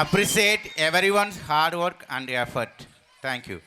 appreciate everyone's hard work and effort. Thank you.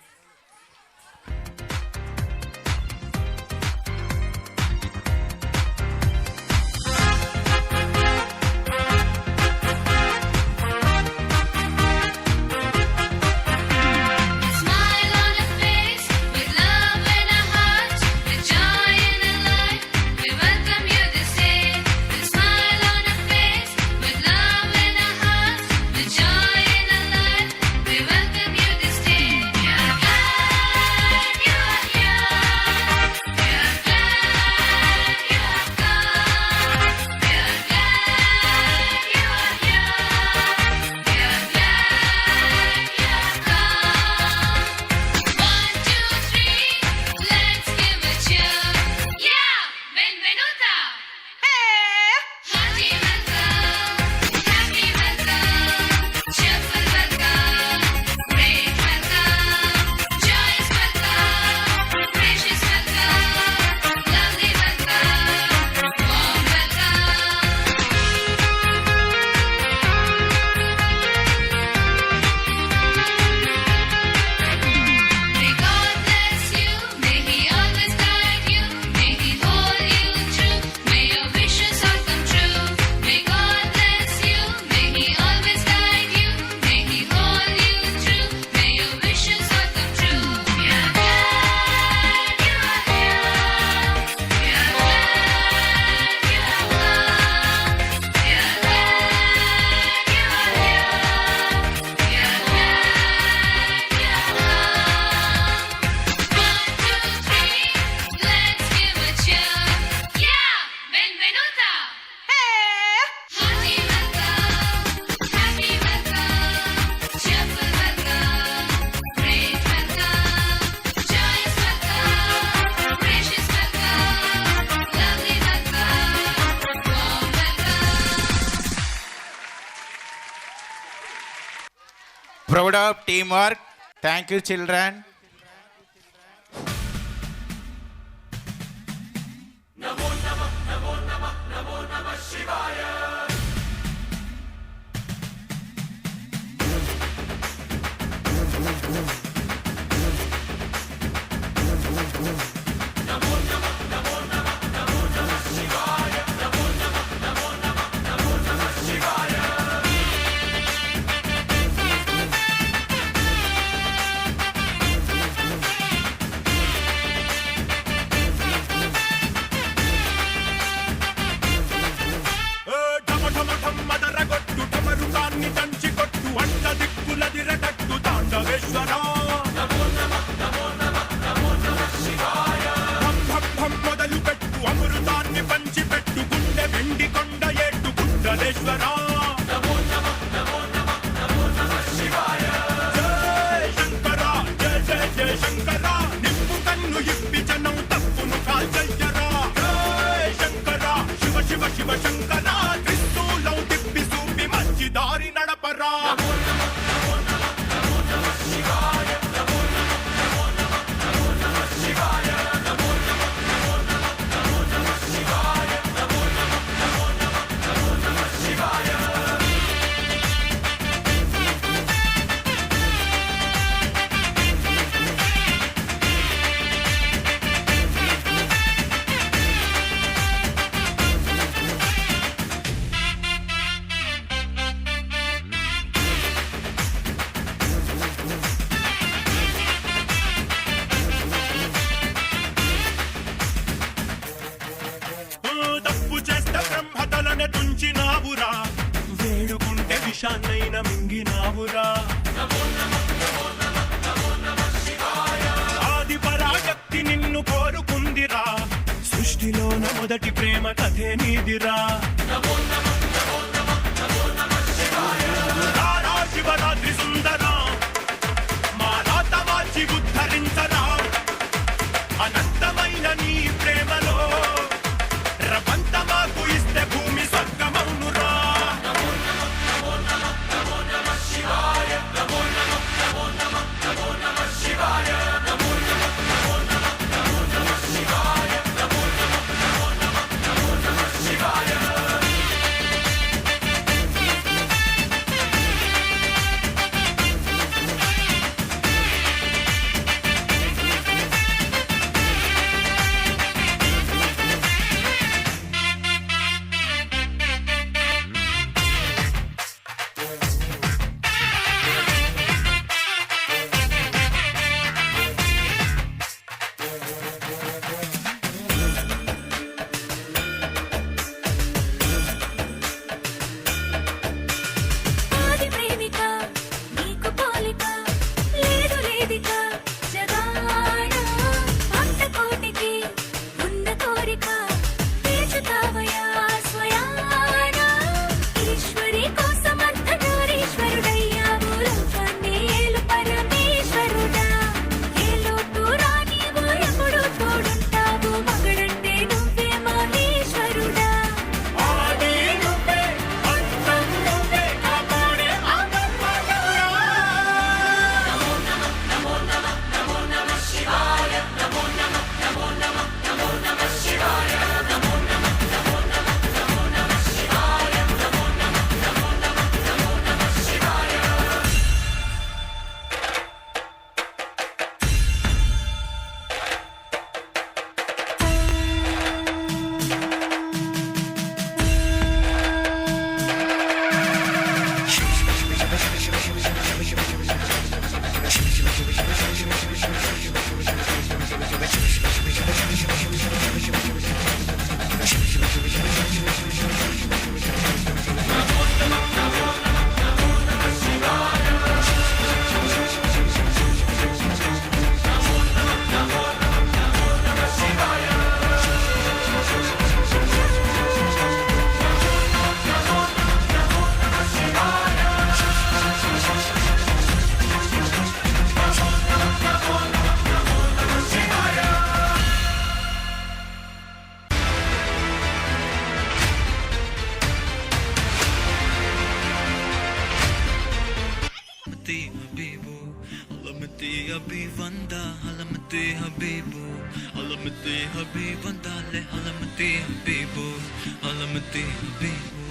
Proud of teamwork. Thank you, children. Namo Namah, Namo Namah, Namo Namah Shivaya. Namo Namah, Namo Namah, Namo Namah Shivaya. Namo Namah, Namo Namah, Namo Namah Shivaya. వేడుకుంటే విషాన్నైన మింగినావురా ఆది పరాశక్తి నిన్ను కోరుకుందిరా సృష్టిలోన మొదటి ప్రేమ కథే నీదిరా శివరాత్రి సుందరా మా రాతవాచి ఉద్ధరించరా అనంతమైన నీ ప్రేమలో రవంతమాకు ఇస్తే భూమి స్వర్గమౌనురా அலமத்தே ஹபீப் வந்தாலே அலமத்தே ஹபீபோ அலமத்தே ஹபீபோ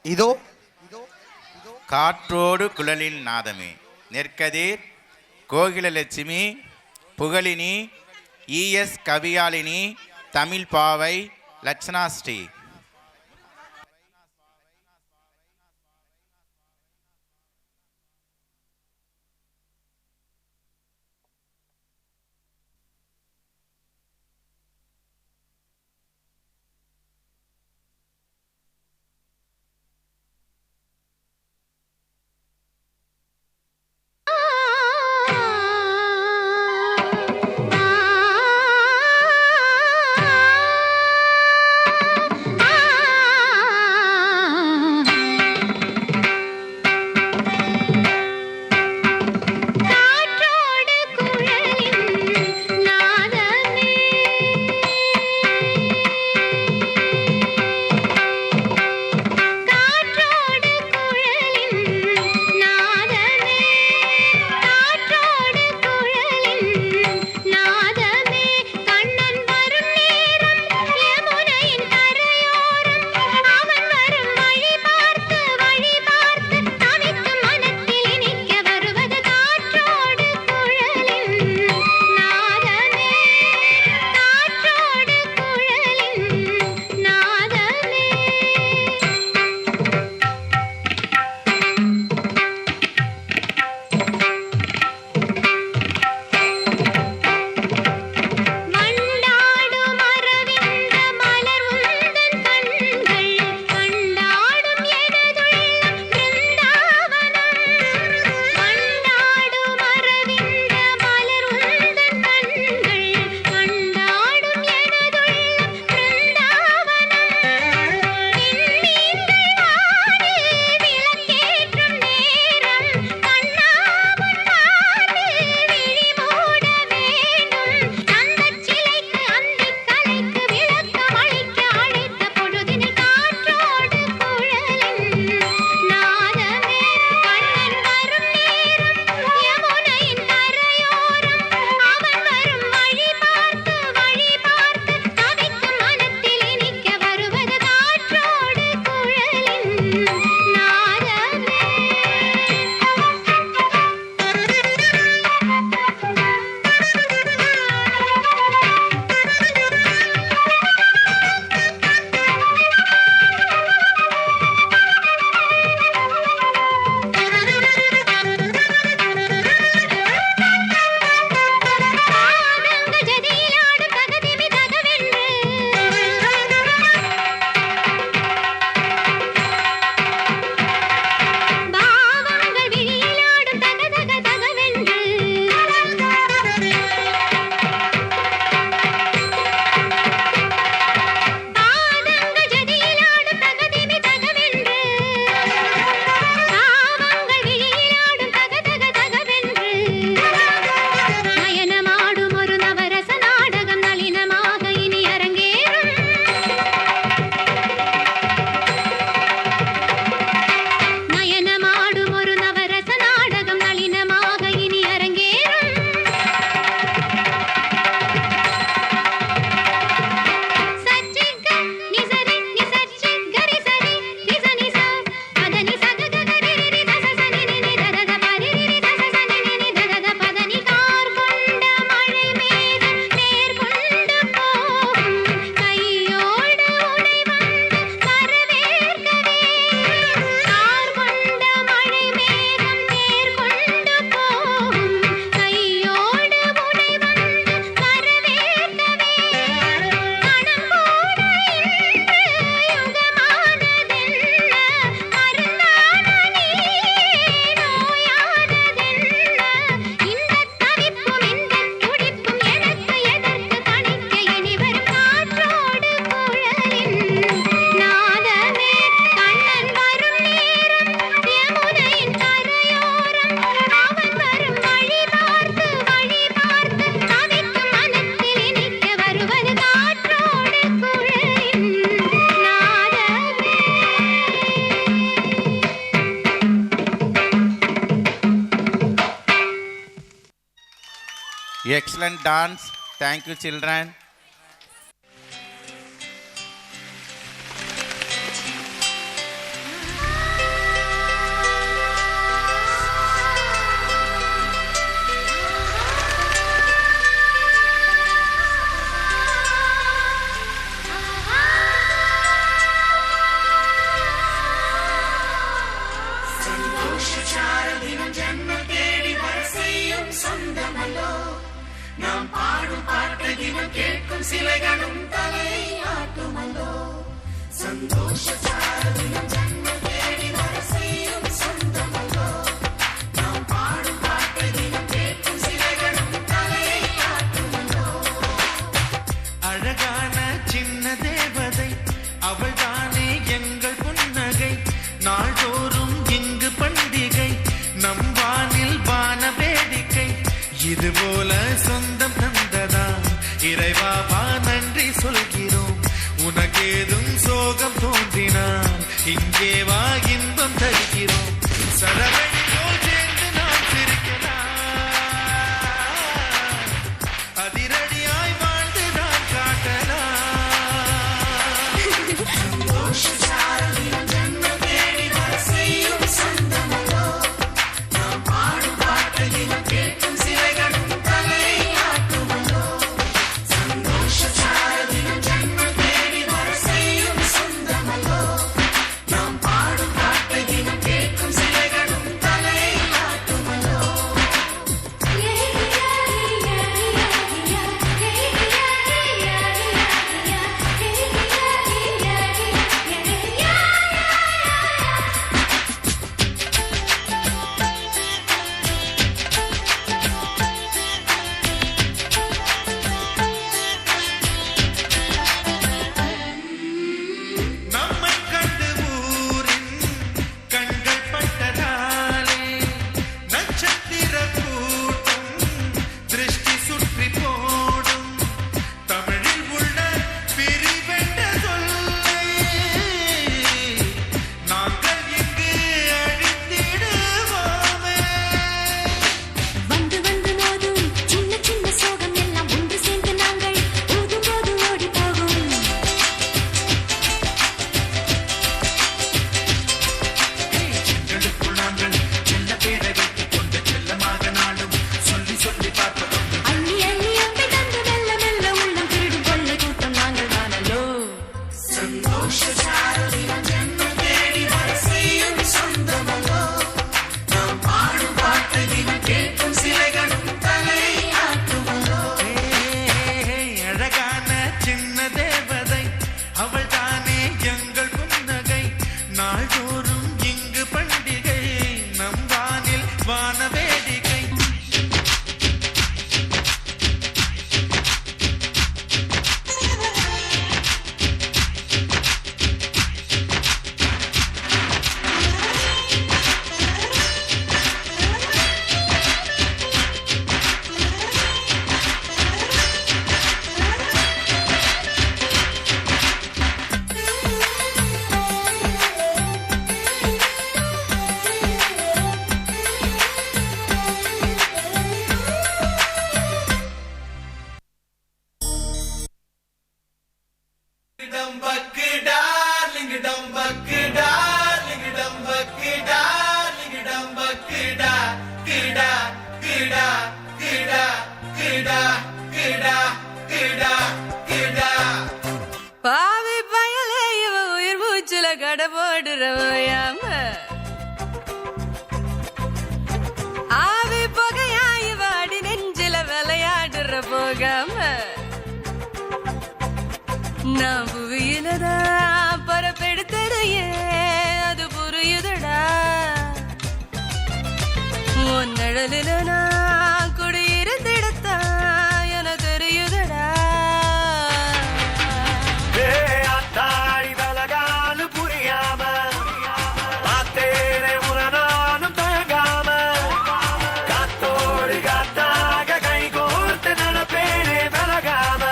இதோ காற்றோடு குழலில் நாதமே நெற்கதிர் கோகிலலட்சுமி புகழினி இஎஸ் கவியாலினி தமிழ் பாவை லட்சணாஸ்ரீ Excellent dance. Thank you, children. நாம் பாடும் பாட்டு தினம் கேட்கும் சிலைகளும் தலை ஆட்டுமல்லோ சந்தோஷ சாரதினம் ஜன்மம் தேடி வர செய்யும் சொந்தமல்லோ நாம் பாடும் பாட்டு தினம் கேட்கும் சிலைகளும் தலை ஆட்டுமல்லோ அழகான சின்ன தேவதை அவள் தானே எங்கள் புன்னகை நாள்தோறும் இங்கு பண்டிகை நம் வானில் வான வேடிக்கை இதுபோல சொந்தம் தந்ததா இறைவா நன்றி சொல்கிறோம் உனக்கேதும் சோகம் தோன்றினான் இங்கே வா இன்பம் தருகிறோம் சரவணி போல் சேர்ந்து நாம் சிரிக்கலாம் அதிரடியாய் வாழ்ந்து நாம் காட்டலாம் சந்தோஷ சாரதினம் ஜன்மம் தேடி வர செய்யும் சொந்தமல்லோ நாம் பாடும் பாட்டு தினம் கேட்கும் சிலைகளும் தலை ஆட்டுமல்லோ சந்தோஷ சாரதினம் ஜன்மம் தேடி வர செய்யும் சொந்தமல்லோ நாம் பாடும் பாட்டு தினம் கேட்கும் சிலைகளும் தலை ஆட்டுமல்லோ நம்மை கண்டு ஊரின் கண்கள் பட்டதாலே நட்சத்திர கூட்டம் திருஷ்டி சுற்றி போடும் தமிழில் உள்ள பிரிவென்ற சொல்லை நாங்கள் இங்கு அழித்திடுவோமே வந்து வந்து மோதும் சின்ன சின்ன சோகம் எல்லாம் ஒன்று சேர்ந்து நாங்கள் ஊதும் போது ஓடி போகும் எங்களுக்குள் நாங்கள் செல்ல பேரை வைத்துக் கொண்டு செல்லமாக நாளும் சொல்லி சொல்லி பார்ப்பதுண்டு அள்ளி அள்ளி அம்பை தந்து மெல்ல மெல்ல உள்ளம் திருடும் கொள்ளை கூட்டம் நாங்கள் தானல்லோ சந்தோஷ சாரதினம் ஜன்மம் தேடி வர செய்யும் சொந்தமல்லோ நாம் பாடும் பாட்டு தினம் கேட்கும் சிலைகளும் தலை ஆட்டுமல்லோ அழகான சின்ன தேவதை அவள் தானே எங்கள் புன்னகை நாள்தோறும் இங்கு பண்டிகை நம் வானில் வான வேடிக்கை டம்பக்கு டார்லிங் டம்பக்கு டார்லிங் டம்பக்கு டார்லிங் டம்பக்கு டா கிடா கிடா கிடா கிடா கிடா கிடா கிடா பாவி பயலே இவ உயிர் மூச்சுல கடை போடுறவையாம ஆவி புகையா இவ அடி நெஞ்சில விளையாடுற போகாம நான் புவியிலதான் பரப்பெடுத்ததையே அது புரியுதுடா உன் நிழலில நான் குடியிருந்திடத்தான் என தெரியுதுடா அத்தாடி தலகாலு புரியாம பார்த்தேனே உரனாலும் தயங்காம காத்தோடு காத்தாக கை கோர்த்து நடப்பேனே விலகாம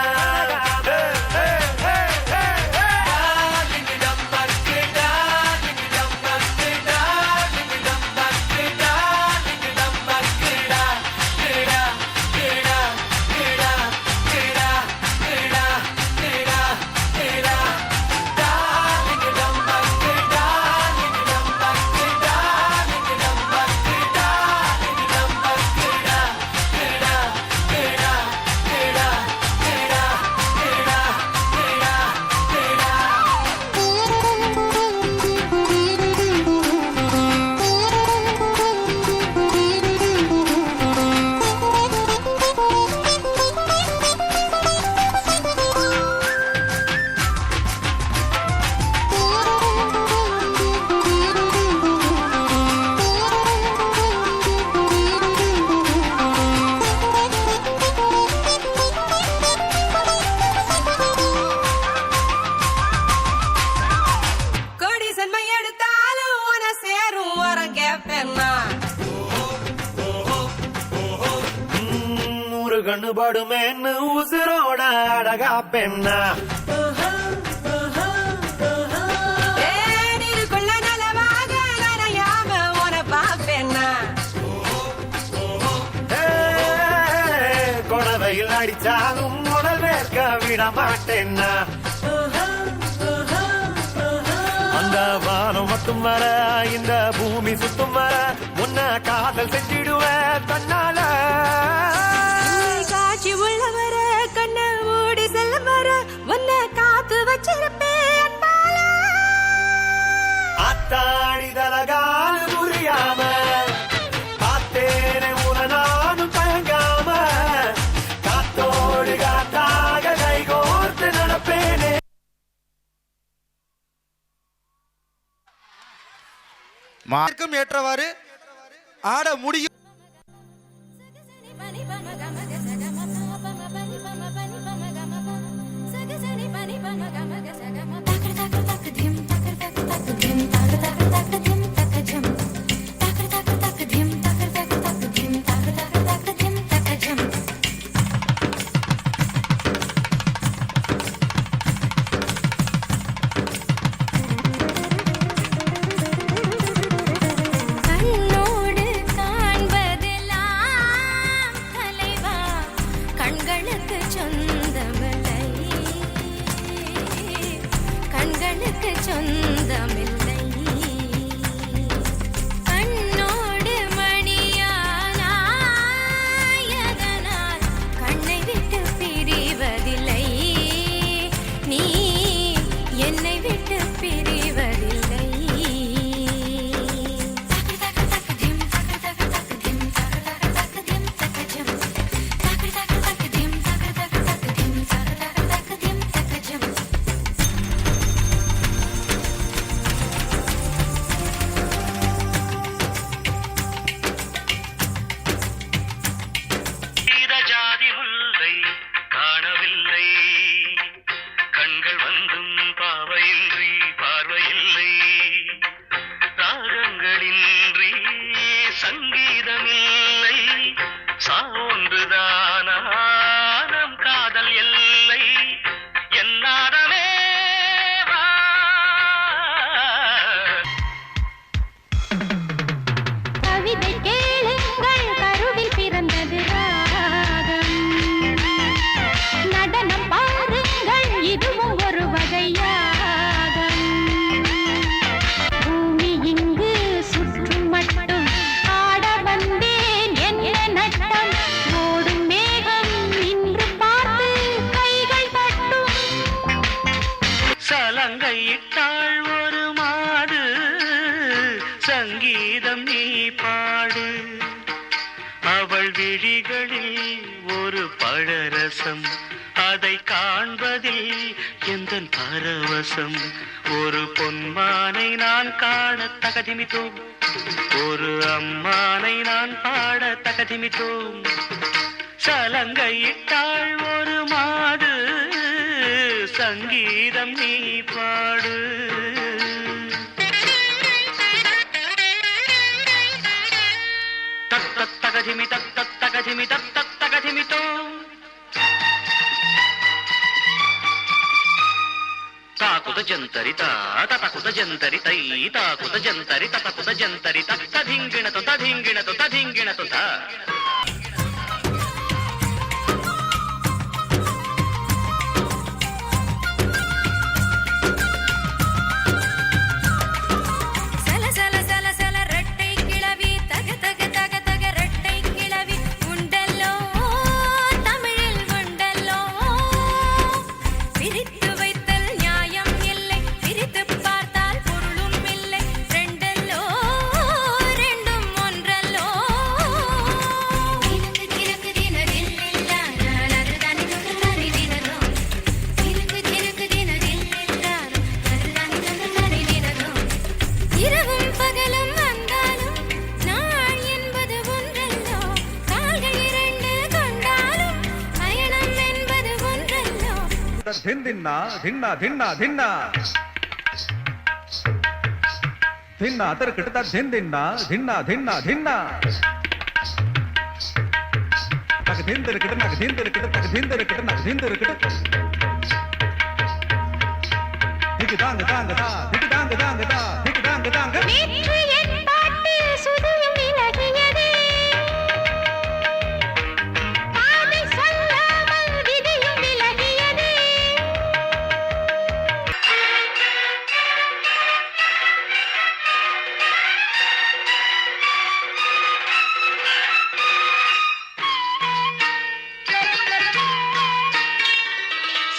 டார்லிங் டம்பக்கு டார்லிங் டம்பக்கு டார்லிங் டம்பக்கு டார்லிங் டம்பக்கு டா ஒரு கண்ணு படுமேன்னு உசுரோட அழகா பெண்ணா நீருக்குள்ள நலமாக நனையாம உன பாப்பேன்னா கொடவையில் அடிச்சாலும் உடல் வேர்க்க விட மாட்டேன்னா அந்த வானம் மட்டும் வர இந்த பூமி சுத்தும் வர உன்ன காதல் செஞ்சிடுவேன் தன்னால காட்சி உள்ள வர கண்ண மூடி செல்ல வர உன்னை காத்து வச்சிருப்பேன் அன்பால. அத்தாடி தலகால புரியாம பார்த்தேனே உன நானும் தயங்காம காத்தோடு காத்தாக கைகோர்த்து நடப்பேனே ஏற்றவாறு ஆட முடியும். கண்ணோடு காண்பதெல்லாம் தலைவா கண்களுக்கு சொந்தமில்லை கண்களுக்கு சொந்தமில்லை கண்ணோடு மணியானாயதனால் கண்ணை விட்டு பிரிவதில்லை நீ என்னை விட்டு பிரிவதில்லை ஜாதி முல்லை காணவில்லை கண்கள் வந்தும் பாவையின்றி பார்வையில்லை ராகங்களின்றி சங்கீதமில்லை சான்றுதானம் காதல் எல்லை என்னாடவே வா கவிதை கேளுங்கள் கருவில் பிறந்தது ராகம் நடனம் பாருங்கள் இதுவும் ஒரு வகையாகம் பூமி இங்கு சுற்றும் மட்டும் ஆட வந்தேன் என்ன நட்டம் ஓடும் மேகம் நின்று பார்த்து கைகள் தட்டும் சலங்கையிட்டாள் ஒரு மாடு சங்கீதம் நீ பாடு அவள் விழிகளில் ஒரு பழரசம் அதை காண்பதில் எந்தன் பரவசம் ஒரு பொன்மானை நான் காண தகதிமித்தோம் ஒரு அம்மானை நான் பாட தகதிமித்தோம் சலங்கையிட்டாள் ஒரு மாடு சங்கீதம் நீ பாடு தகதிமி தகதிமி தகதிமித்தோ தாக்குத ஜந்தரிత తతకుత జంతరితై తాకుత జంతరి తతకుత జంతరిత తధింగిణతో తధింగిణతో తధింగిణతో త சல சல சல சல ரெட்டை கிளவி தக தக தக தக ரெட்டை கிளவி உண்டல்லோ தமிழில் உண்டல்லோ பிரித்து வைத்தல் நியாயம் இல்லை பிரித்து பார்த்தால் பொருளும் இல்லை ரெண்டல்லோ ரெண்டும் ஒன்றல்லோ கிழக்கு கிழக்கு தினரில்லா நரதானி நரதானி தினரோ கிழக்கு கிழக்கு தினரில்லா நரதானி நரதானி தினரோ இரவும் பகலும் வந்தாலும் நாள் என்பது ஒன்றல்லோ கால்கள் இரண்டு கொண்டாலும் பயணம் என்பது ஒன்றல்லோ ಧಿನ್ನ ಧಿನ್ನ ಧಿನ್ನ ಧಿನ್ನ ಧಿನ್ನ ಅದರ ಕಿಟದ ಧಿನ್ನ ಧಿನ್ನ ಧಿನ್ನ ಧಿನ್ನ ತಕ நேற்று என் பாட்டில் சுதியும் விலகியதே பாதை சொல்லாமல் விதியும் விலகியதே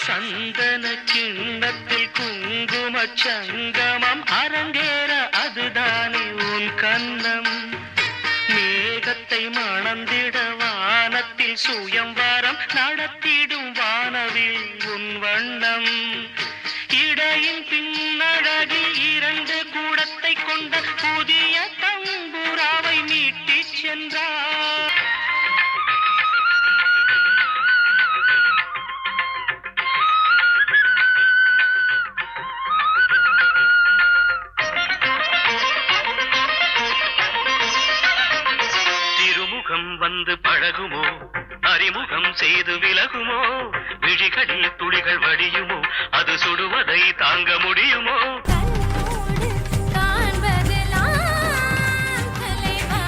சந்தன கிண்ணத்தில் குங்கும சங்கமம் அரங்கேற அதுதானே உன் கண்ணம் மேகத்தை மணந்திட வானத்தில் சுயம்வரம் நடத்திடும் வானவில் உன் வண்ணம் இடையின் பின்னழகில் 2 கூடத்தை கொண்ட புதிய தம்புராவை மீட்டிச் சென்றார். திருமுகம் வந்து பழகுமோ அறிமுகம் செய்து விலகுமோ விழிகளில் துளிகள் வடியுமோ அது சுடுவதை தாங்க முடியுமோ கண்ணோடு காண்பதெல்லாம் தலைவா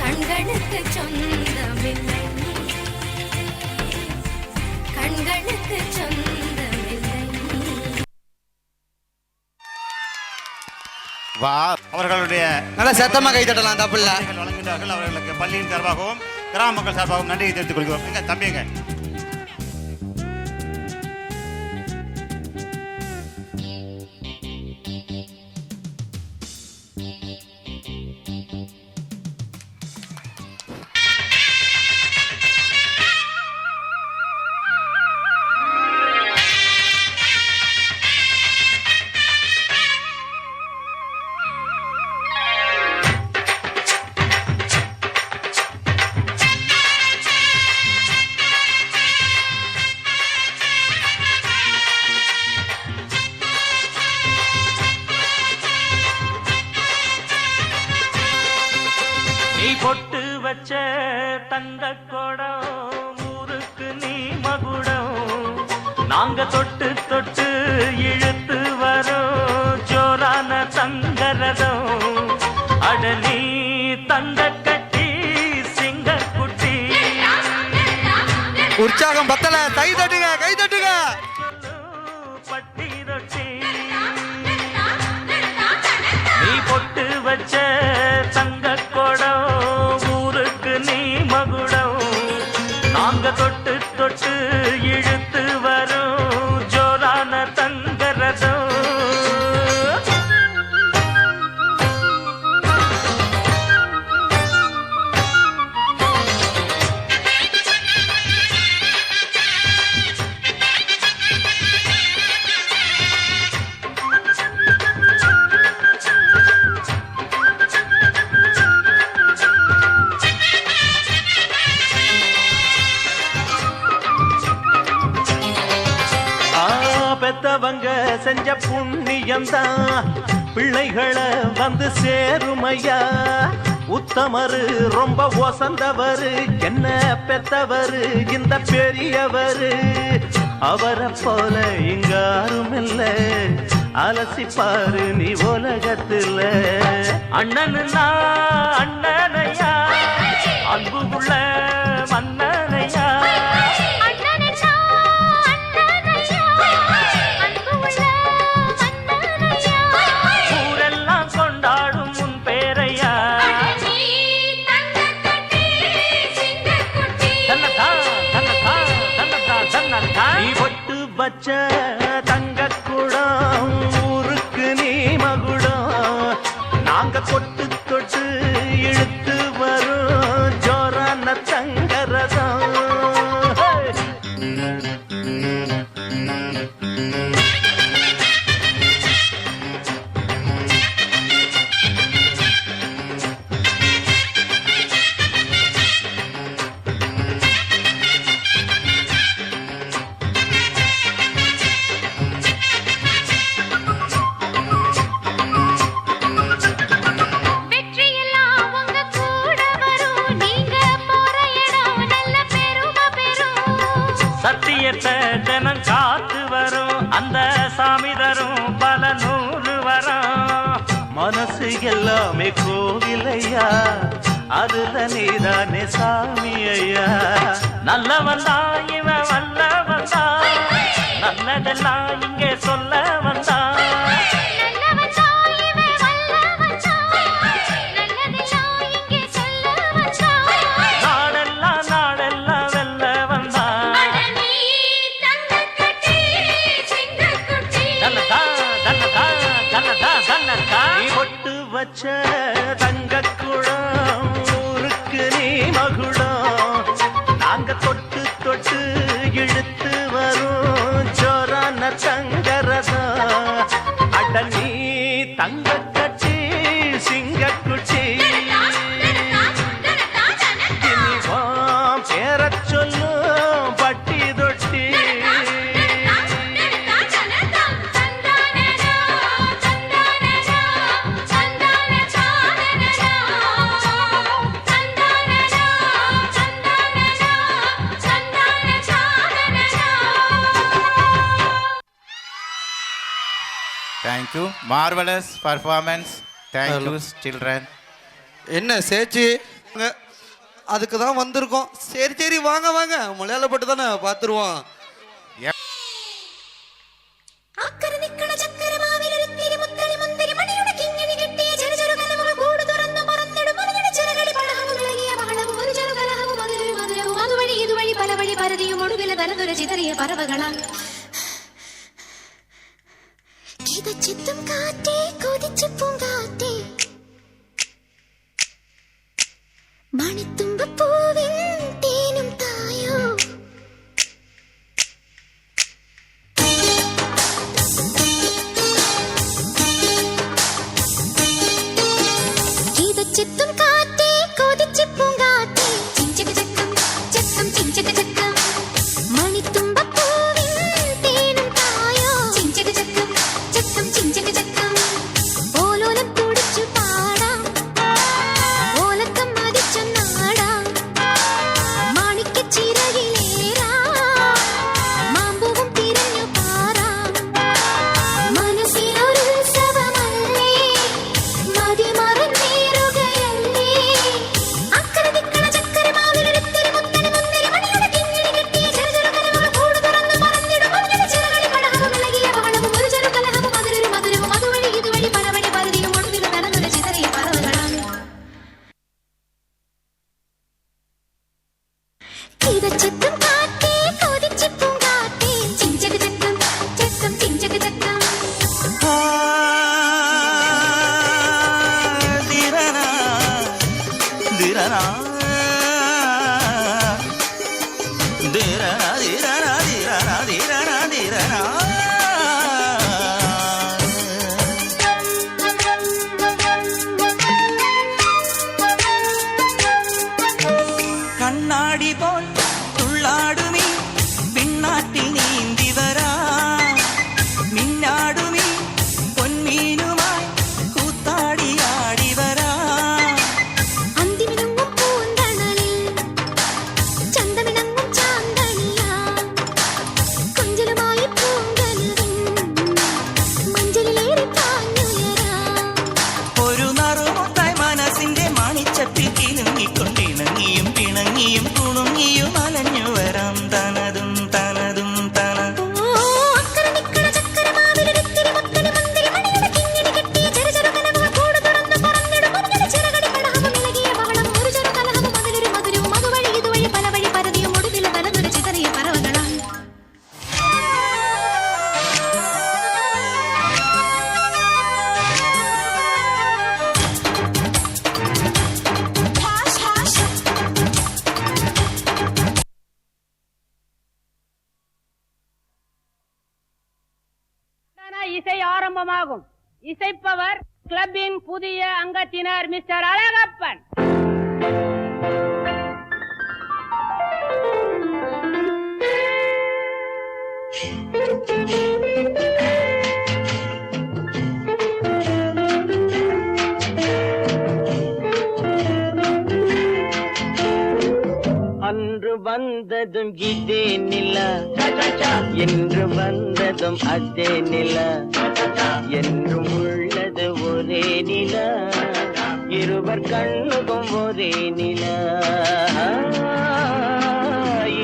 கண்களுக்கு சொந்தமில்லை கண்களுக்கு சொந்தமில்லை வா அவர்களுடைய நல்லா சத்தமா கை தட்டலாம் தப்பில்ல. வழங்குகிறார்கள். அவர்களுக்கு பள்ளியின் சார்பாகவும் கிராம மக்கள் சார்பாகவும் நன்றியை தெரிவித்துக் கொள்கிறோம். எங்க தம்பிங்க நீ பொட்டு வச்ச தங்க கொடம் ஊருக்கு நீ மகுடம் நாங்க தொட்டு தொட்டு இழுத்து வரோம் ஜோரான தங்கரதம் அடலி தங்க கட்டி சிங்க குட்டி உற்சாகம் பத்தல. கை தட்டுங்க கை தட்டுங்க. பட்டி ரொட்டி நீ பொட்டு வச்ச தங்க கொடம் ஊருக்கு நீ மகுடம் நாங்க தொட்டு தொட்டு இழுத்து வரோம் ஜோரான தங்கரதம் பெத்தவங்க செஞ்ச புண்ணியம்தான் பிள்ளைகளை வந்து சேருமையா உத்தமரு ரொம்ப ஒசந்தவரு என்ன பெத்தவரு இந்த பெரியவரு அவரை போல இங்காரும் இல்ல அலசிப்பாரு நீ உலகத்துல அண்ணனுன்னா அண்ணனையா அன்பு உள்ள மன்னனையா ஊரெல்லாம் கொண்டாடும் உன் பேரையா நீ பொட்டு வச்ச தங்க குடம் ஊருக்கு நீ மகுடம் நாங்க கொட்டு தொட்டு இழுத்து வரும் ஜோரான தங்கரதம் சத்தியத்தை தினம் காத்து வரும் அந்த சாமி தரும் பல நூறு வரும். மனசு எல்லாமே கோவிலையா, அதுல நீதானே சாமி ஐயா. நல்லவன் தான் இவன் வல்லவன் தான், நல்லதெல்லாம் இங்கே சொல்ல வந்தான். வச்ச தங்க குடம் ஊருக்கு நீ மகுடம், நாங்க தொட்டு தொட்டு இழுத்து வரும் ஜோரான தங்கரதம். அட நீ தங்க கட்டி சிங்க குச்சி, பேர சொல்லும் பட்டி தொட்டி. Thank you. Marvelous performance. Thank you, children. என்ன சேச்சி, அதுக்கு தான் வந்திருக்கோம். சரி சரி வாங்க வாங்க, மலையாளப்பட்டு தானே பார்த்துருவோம். ചിത്തും കാറ്റേ കൊതിച്ചു പൂങ്കാറ്റേ മണിത്തുമ്പപ്പൂവിൻ തേനും തായോ. ചിത്തും കാറ്റേ കൊതിച്ചു പൂങ്കാറ്റേ ചിഞ്ചക ചക്കം ചക്കം ചിഞ്ചക ചക്കം മണിത്തുമ്പപ്പൂവിൻ തേനും തായോ. ചിഞ്ചക ചക്കം ചക്കം ചിഞ്ചക ചക്കം ഓലോലം കുടിച്ചു പാടാം, ഓലക്കം മതിച്ചു നാടാം, മാണിക്കച്ചിറകിലേറാം, മാമ്പൂവും തിരഞ്ഞു പാറാം. മനസ്സിലൊരുത്സവമല്ലേ, മതിമറന്നേറുകയല്ലേ, അക്കരെ ദിക്കണ ചക്കര മാവിലൊരുത്തിരി മുത്തരി മുന്തിരി മണിയുടെ കിങ്ങിണി കെട്ടിയ ചെറുചെറുകനകൾ കൂട് തുറന്ന് പറന്നിടും മഞ്ഞിട ചിറകളിൽ പടഹവും ഇളകിയ ബഹളവും ഒരു ചെറുകലഹവും മധുരൊരു മധുരവും അതുവഴി ഇതുവഴി പലവഴി പരുതിയും ഒടുവിൽ നടന്നൊരു ചിതറിയ പറവകളാണ്. ചിത്തും കാറ്റേ കൊതിച്ചു പൂങ്കാറ്റേ ചിഞ്ചക ചക്കം ചക്കം ചിഞ്ചക ചക്കം. കണ്ണാടി പോൽ തുള്ളാടുമീ പിന്നാട്ടിൽ നീന്തി വരാ, മിന്നാടുമീ പൊന്മീനുമായി കൂത്താടിയാടി വരാ. അന്തിമിനുങ്ങും പൂന്തണലിൽ ചന്തമിണങ്ങും ചാന്തണിയാ, കൊഞ്ചലുമായി പൂങ്കനവിൻ മഞ്ചലിലേറി പാഞ്ഞുയരാ. ഒരു നറുമുട്ടായി മനസ്സിന്റെ മണിച്ചപ്പിൽ കിലുങ്ങിക്കൊണ്ടിണങ്ങിയും പിണങ്ങിയും കുണുങ്ങിയും അലഞ്ഞു വരാം തനതും തനതും തന. അക്കരെ നിക്കണ ചക്കര മാവിലൊരുത്തിരി മുത്തരി മുന്തിരി മണിയുടെ കിങ്ങിണി കെട്ടിയ ചെറുചെറുകനകൾ കൂട് തുറന്ന് പറന്നിടും മഞ്ഞിട ചിറകളിൽ പടഹവും ഇളകിയ ബഹളം ഒരു ചെറുകലഹവും അതിലൊരു മധുരവും അതുവഴി ഇതുവഴി പലവഴി പരതിയും ഒടുവിൽ നടന്നൊരു ചിതറിയ പറവകളാണ്. இசை ஆரம்பமாகும். இசைப்பவர் கிளப்பின் புதிய அங்கத்தினர் மிஸ்டர் அழகப்பன். அன்று வந்ததும் இதே நிலா என்று வந்ததும் அதே நிலா என்றும் உள்ளது ஒரே நிலா இருவர் கண்ணுக்கும் ஒரே நிலா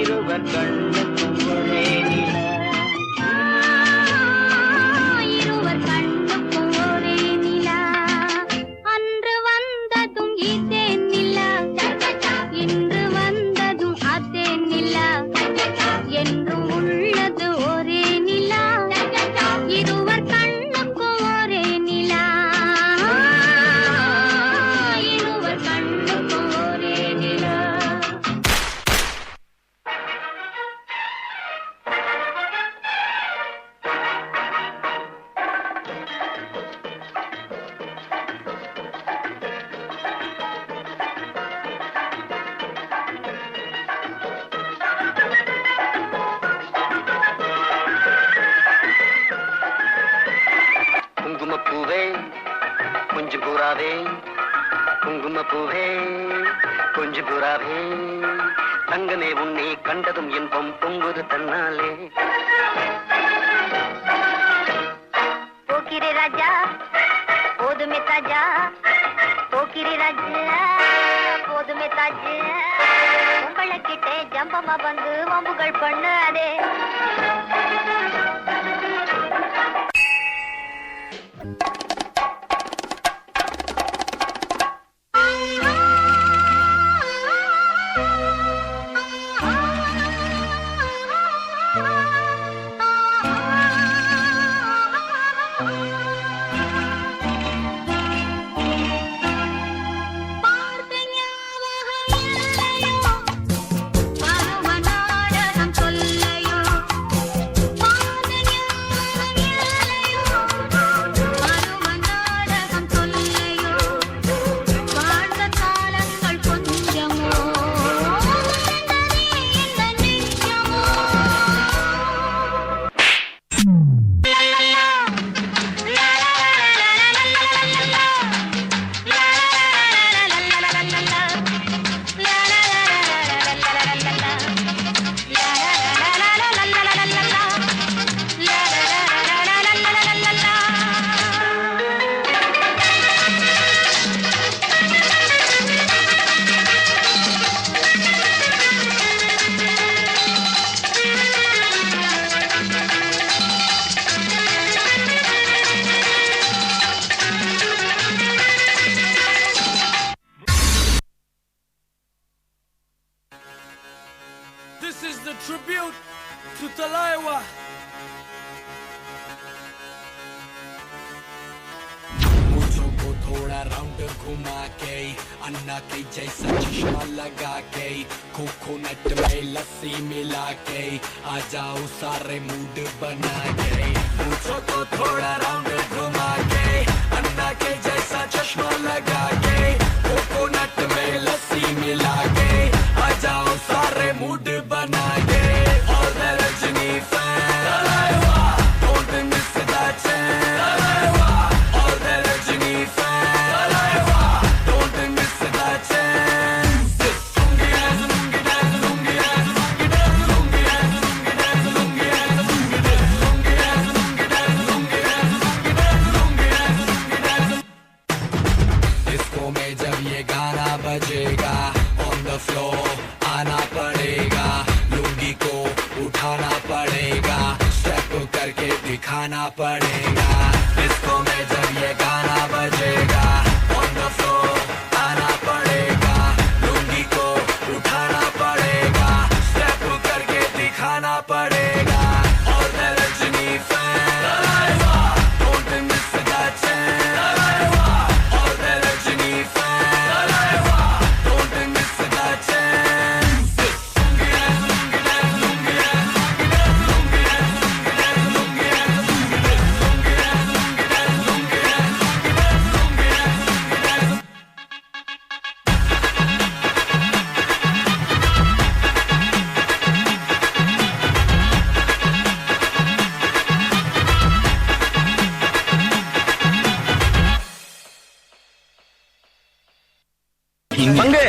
இருவர் கண்ணுக்கும் ஒரே நிலா இருவர் கண்ணுக்கும் ஒரே நிலா அன்று வந்ததும் இதே நிலா இன்று வந்ததும் அதே நிலா என்றும் உள்ளது ஒரே நிலா இருவர் கண்ணுக்கும் ஒரே நிலா இருவர் கண்ணுக்கும் ஒரே நிலா குங்குமப்பூவே கொஞ்சம் புறாவே குங்குமப்பூவே கொஞ்சம் புறாவே தங்கமே உன்னை கண்டதும் இன்பம் பொங்குது தன்னாலே போக்கிரி ராஜா போதுமே தாஜா போக்கிரி ராஜா போதுமே தாஜா உங்களை கிட்டே ஜம்பமா வந்து வம்புகள் பண்ணாதே பருவநாடகம் சொல்லையோ tribute to Talaiwa. मुझको थोड़ा राउंड घुमा के अन्ना के जैसा चश्मा लगा के कोकोनट में लस्सी मिला के आ जाओ सारे मूड बना के मुझको थोड़ा राउंड घुमा के अन्ना के जैसा चश्मा लगा के कोकोनट में लस्सी मिला के आ जाओ सारे मूड बना के और the Rajni fan don't miss that chance और the Rajni fan don't miss that chance lungi dance lungi dance lungi dance lungi dance lungi dance lungi dance lungi dance lungi dance lungi dance lungi dance lungi dance lungi dance disco में जब ये गाना बजेगा on the floor आना पड़ेगा लुंगी को उठाना पड़ेगा स्टेप करके दिखाना पड़ेगा डिस्को में जब ये गाना बजेगा on the floor आना पड़ेगा लुंगी को उठाना पड़ेगा स्टेप करके दिखाना पड़ेगा और the Rajni fan don't miss that chance और the Rajni fan don't miss that chance lungi dance lungi dance lungi dance lungi dance lungi dance lungi dance lungi dance lungi dance lungi dance lungi dance lungi dance பங்கு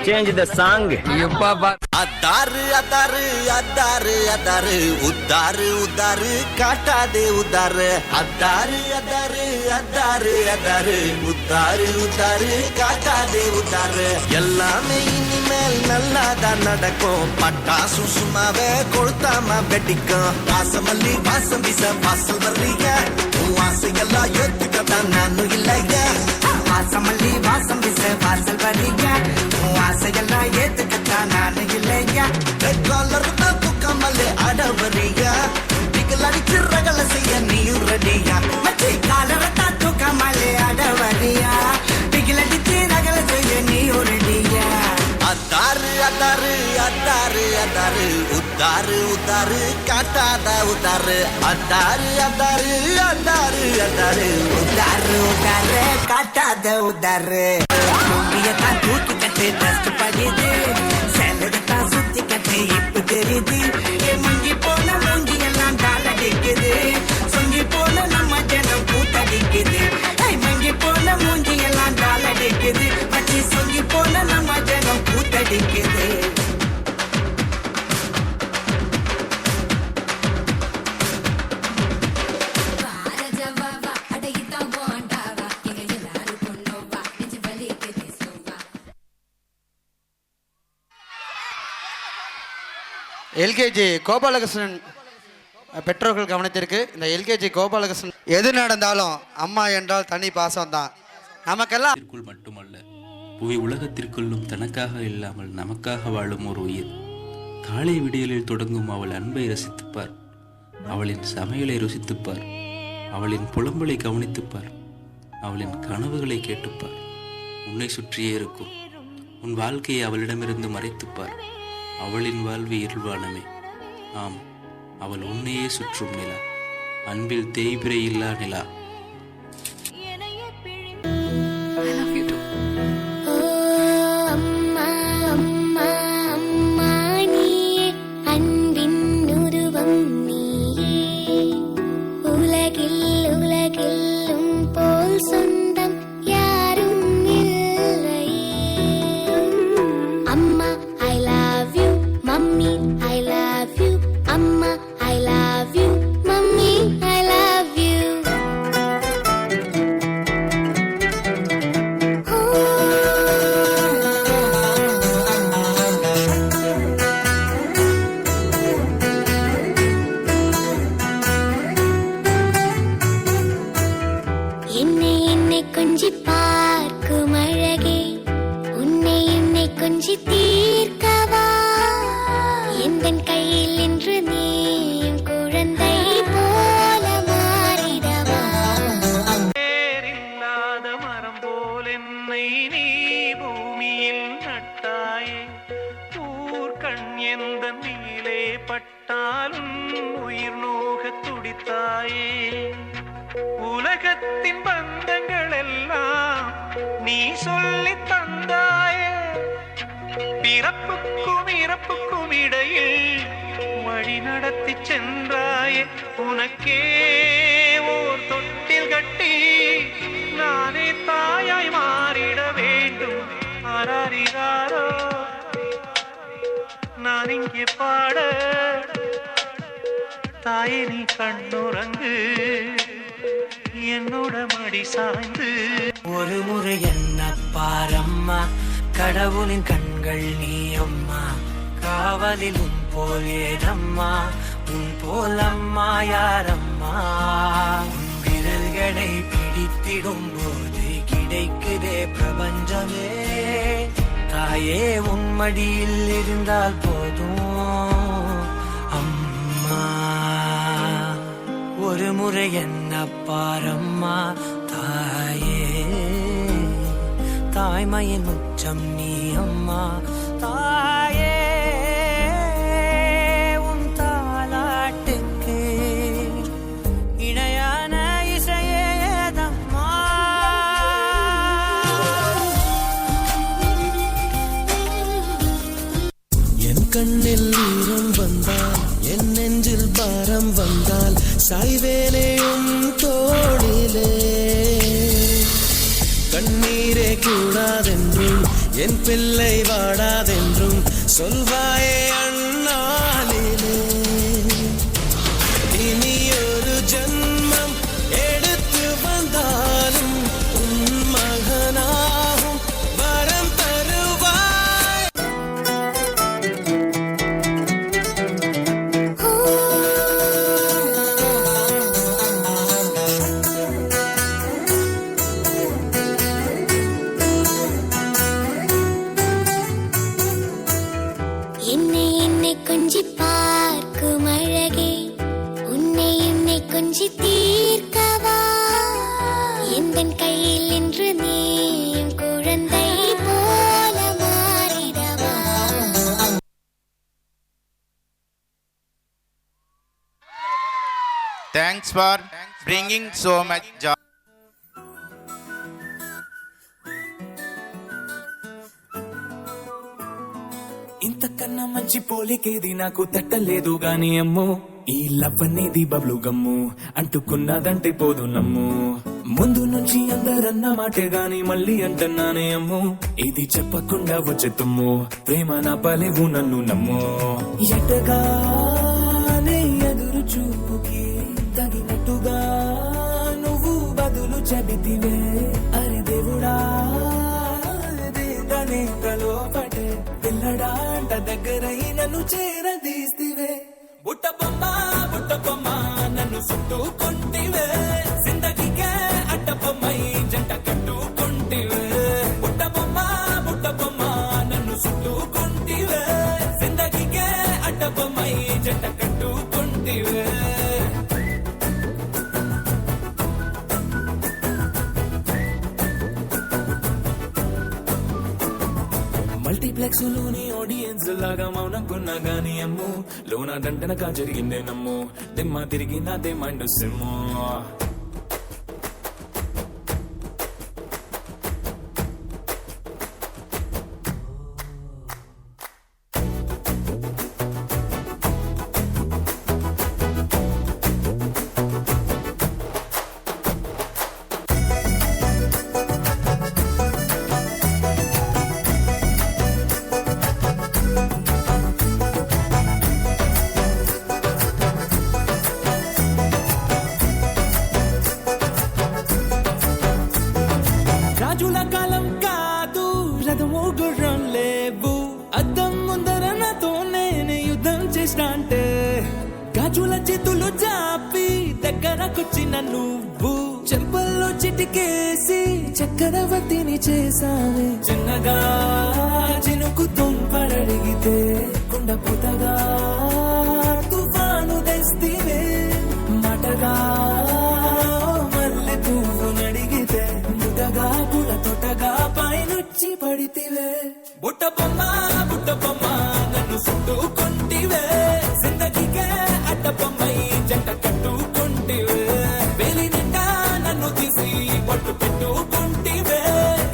change the song. அதாரு அதாரு அதாரு அதாரு உத்தாரு உத்தாரு காட்டாதே உத்தாரு அதாரு அதாரு அதாரு அதாரு உத்தாரு உத்தாரு காட்டாதே உத்தாரு எல்லாமே இனிமேல் நல்லாதான் நடக்கும் பட்டாசு சும்மாவே கொளுத்தாம வெடிக்கும் வாசமல்லி வாசம் வீச வாசல் வர்றீங்க உன் ஆசையெல்லாம் ஏத்துக்கத்தான் நானும் இல்லைங்க வாசமல்லி வாசம் வீச வாசல் வர்றீங்க உன் ஆசையெல்லாம் ஏத்துக்கத்தான் நானும் இல்லைங்க காலர் தான் தூக்காமலே அடவரியா நீங்கள் அடிச்சு ரகல செய்ய நீயும் ரெடியா மச்சி காலர் தான் தூக்காமலே அடவரியா நீங்கள் அடிச்சு ரகல செய்ய நீயும் ரெடியா அதாரு அதாரு அதாரு அதாரு உத்தாரு உத்தாரு காட்டாத உத்தாரு அதாரு அதாரு அதாரு அதாரு உத்தாரு உத்தாரு காட்டாத உத்தாரு தான் தூக்கி கட்டு டஸ்ட் படிது செலவுதான் சுத்தி கட்டு இப்ப தெரியுது மங்கி போன மூஞ்சி எல்லாம் டால் அடிக்குது சொங்கி போன நம்ம ஜனம் கூத்தடிக்குது மங்கி போன மூஞ்சி எல்லாம் டால் அடிக்குது மச்சி சொங்கி போன நம்ம ஜனம் கூத்தடிக்குது எல்கேஜி கோபாலகிருஷ்ணன் பெற்றோர்கள் கவனத்திற்கு இந்த எல்கேஜி கோபாலகிருஷ்ணன் எது நடந்தாலும் அம்மா என்றால் தனி பாசம் தான் நமக்கெல்லாம் மட்டுமல்ல புவி உலகத்திற்குள்ளும் தனக்காக இல்லாமல் நமக்காக வாழும் ஒரு உயிர். காலை விடியலில் தொடங்கும் அவள் அன்பை ரசித்துப்பார், அவளின் சமையலை ருசித்துப்பார், அவளின் புலம்பலை கவனித்துப்பார், அவளின் கனவுகளை கேட்டுப்பார். உன்னை சுற்றியே இருக்கும் உன் வாழ்க்கையை அவளிடமிருந்து மறைத்துப்பார். அவளின் வாழ்வு இருள்வானமே. ஆம், அவள் உன்னையே சுற்றும் நிலா, அன்பில் தேய்பிரை இல்லா நிலா. உலகத்தின் பந்தங்கள் எல்லாம் நீ சொல்லி தந்தாயே, பிறப்புக்கும் இறப்புக்கும் இடையில் வழி நடத்தி சென்றாயே. உனக்கே ஓர் தொட்டில் கட்டி நானே தாயாய் மாறிட வேண்டும். ஆராரிராரோ நான் இங்கே பாட, தாயே நீ கண்ணுறங்கு என்னோட மடி சாய்ந்து. ஒரு முறை என்ன பாரம்மா, கடவுளின் கண்கள் நீ அம்மா, காவலில் உன் போல் ஏதம்மா, உன் போல் அம்மா யாரம்மா. உன் விரல்களை பிடித்திடும் போது கிடைக்குதே பிரபஞ்சமே. தாயே உன் மடியில் இருந்தால் போதும் அம்மா. ஒரு முறை என்ன பாரம்மா தாயே, தாய்மையின் உச்சம் நீ அம்மா. தாயே உன் தாலாட்டுக்கு இணையான இசையேதம்மா. என் கண்ணில் ஈரம் வந்தால், என் நெஞ்சில் பாரம் வந்தால், சாய்வேலையும் தோளிலே. கண்ணீரே கூடாதென்றும் என் பிள்ளை வாடாதென்றும் சொல்வாயே அண்ணாலிலே இனி ஒரு ஜன்மம் எடுத்து வந்தாலும் உன் மகனாகும் வரம் தருவாய். என்னை என்னை கொஞ்சி பார்க்கும் அழகே உன்னை என்னை கொஞ்சி தீர்க்கவா எந்தன் கையில் இன்று நீயும் குழந்தை போல மாறிடவா. Thanks for bringing so much joy. ఇంతకన్నా మంచి పోలికేది నాకు తట్టలేదు గాని అమ్మో ఈ లవ్ అనేది బబ్లు గమ్ము అంటుకున్నదంటే పోదు నమ్ము ముందు నుంచి అందరన్న మాటే గాని మళ్ళీ అంటున్నానే అమ్ము ఇది చెప్పకుండా వచ్చే తుమ్ము ప్రేమ నా పలేవు నన్ను నమ్ము ఎటగానే ఎదురు చూపుకి తగినట్టుగా నువ్వు బదులు చెబితివే అరే దేవుడా లోపటే పిల్లడాంట దగ్గరై నన్ను చేరదీస్తివే బుట్ట బొమ్మ నన్ను చుట్టుకుంటివే జిందగీకే అడ్డ బొమ్మై జంట కట్టుకుంటివే బుట్ట బొమ్మ నన్ను చుట్టుకుంటివే జిందగీకే అడ్డ బొమ్మై జంట కట్టుకుంటివే మల్టీప్లెక్స్ లోని ఆడియన్స్ లాగా మౌనంకున్నా గానీ అమ్ము లోన దండనగా జరిగిందే నమ్ము దిమ్మ తిరిగి నాదే మైండ్ సిమ్ము రాజుల కాలం కాదు రథము గుర్రం లేవు అద్దం ముందర నాతో నేను యుద్ధం చేస్తా అంటే గాజుల చేతులు చాపి దగ్గరకొచ్చిన నువ్వు చెంపల్లో చిటికేసి చక్రవర్తిని చేసావే చిన్నగా చినుకు తుంపరడిగితే కుండ పుతగా తుఫాను తెస్తివే మాటగా మల్లె పువ్వు నడిగితే ముదగా పుల తొటగా పైనుచ్చి పడితివే బుట్ట బొమ్మ నన్ను చుట్టుకుంటివే జిందగీకే అడ్డ బొమ్మై జంట కట్టుకుంటివే వేలి నిండా నన్ను తీసి పట్టు పెట్టుకుంటివే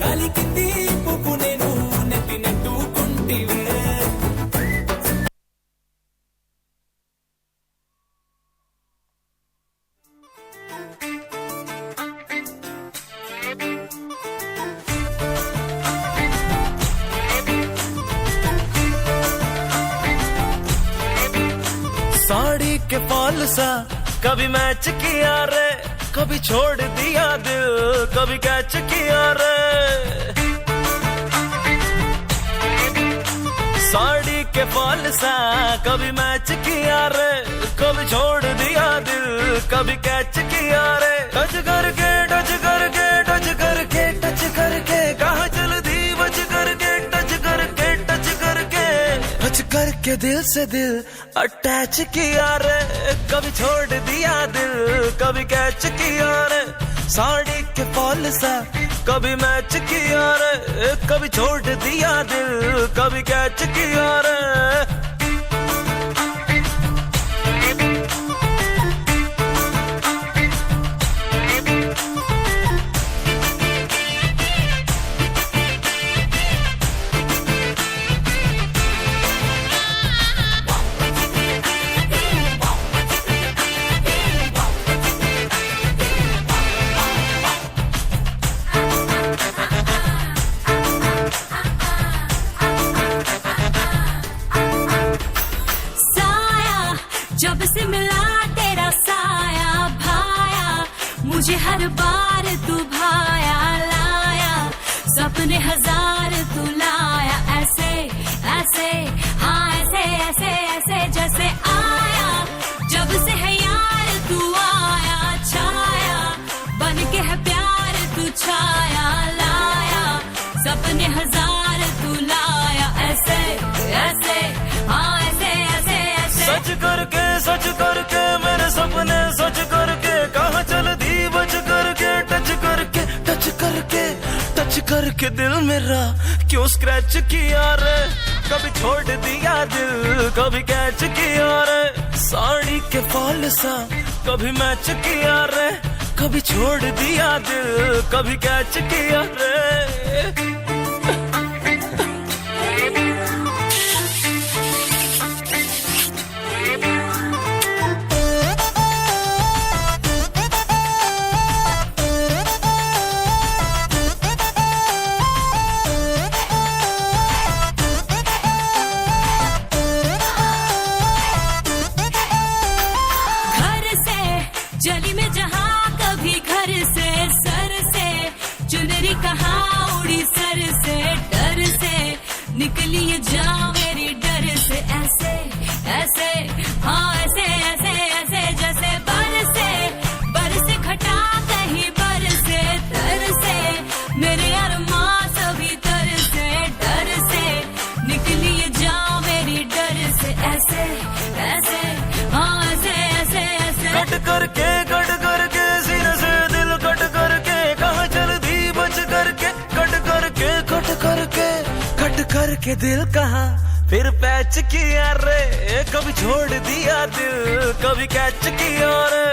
గాలి కింది పువ్వు నేను నెత్తి నెట్టుకుంటివే साड़ी के फॉल सा कभी मैच किया रे कभी छोड़ दिया दिल कभी कैच किया रे साड़ी के फॉल सा कभी मैच किया रे कभी छोड़ दिया दिल कभी कैच किया रे टच करके टच करके टच करके टच करके कहाँ चल दी बच करके टच करके टच करके टच करके दिल से दिल अटैच किया रे कभी छोड़ दिया दिल कभी कैच किया रे साड़ी के फॉल सा कभी मैच किया रे कभी छोड़ दिया दिल कभी कैच किया रे जब से मिला तेरा साया भाया, मुझे हर बार तू भाया लाया, सपने हजार तू लाया, ऐसे ऐसे हाँ ऐसे ऐसे ऐसे जैसे आया, जब से है यार तू आया छाया, बन के है प्यार तू छाया लाया, सपने हजार तू लाया, ऐसे ऐसे हाँ ऐसे ऐसे ऐसे सच करके मेरे सपने सच करके, कहाँ चल दी बच करके, टच करके टच करके टच करके दिल मेरा क्यों स्क्रैच किया रे, कभी छोड़ दिया दिल कभी कैच किया रे, साड़ी के फॉल सा कभी मैच किया रे, कभी छोड़ दिया दिल कभी कैच किया रे। जली में जहाँ कभी घर से सर से, चुनरी कहाँ उड़ी सर से, डर से निकली ये जान मेरी डर से, ऐसे ऐसे हाँ ऐसे ऐसे ऐसे जैसे बरसे घटा कहीं बरसे तर से, मेरे अरमां सभी तर से डर से निकली ये जान मेरी डर से, ऐसे ऐसे हाँ ऐसे ऐसे ऐसे कट करके सीने से दिल कट करके, कहाँ चल दी बच करके, कट करके दिल कहाँ फिर पैच किया रे, कभी छोड़ दिया दिल कभी कैच किया रे।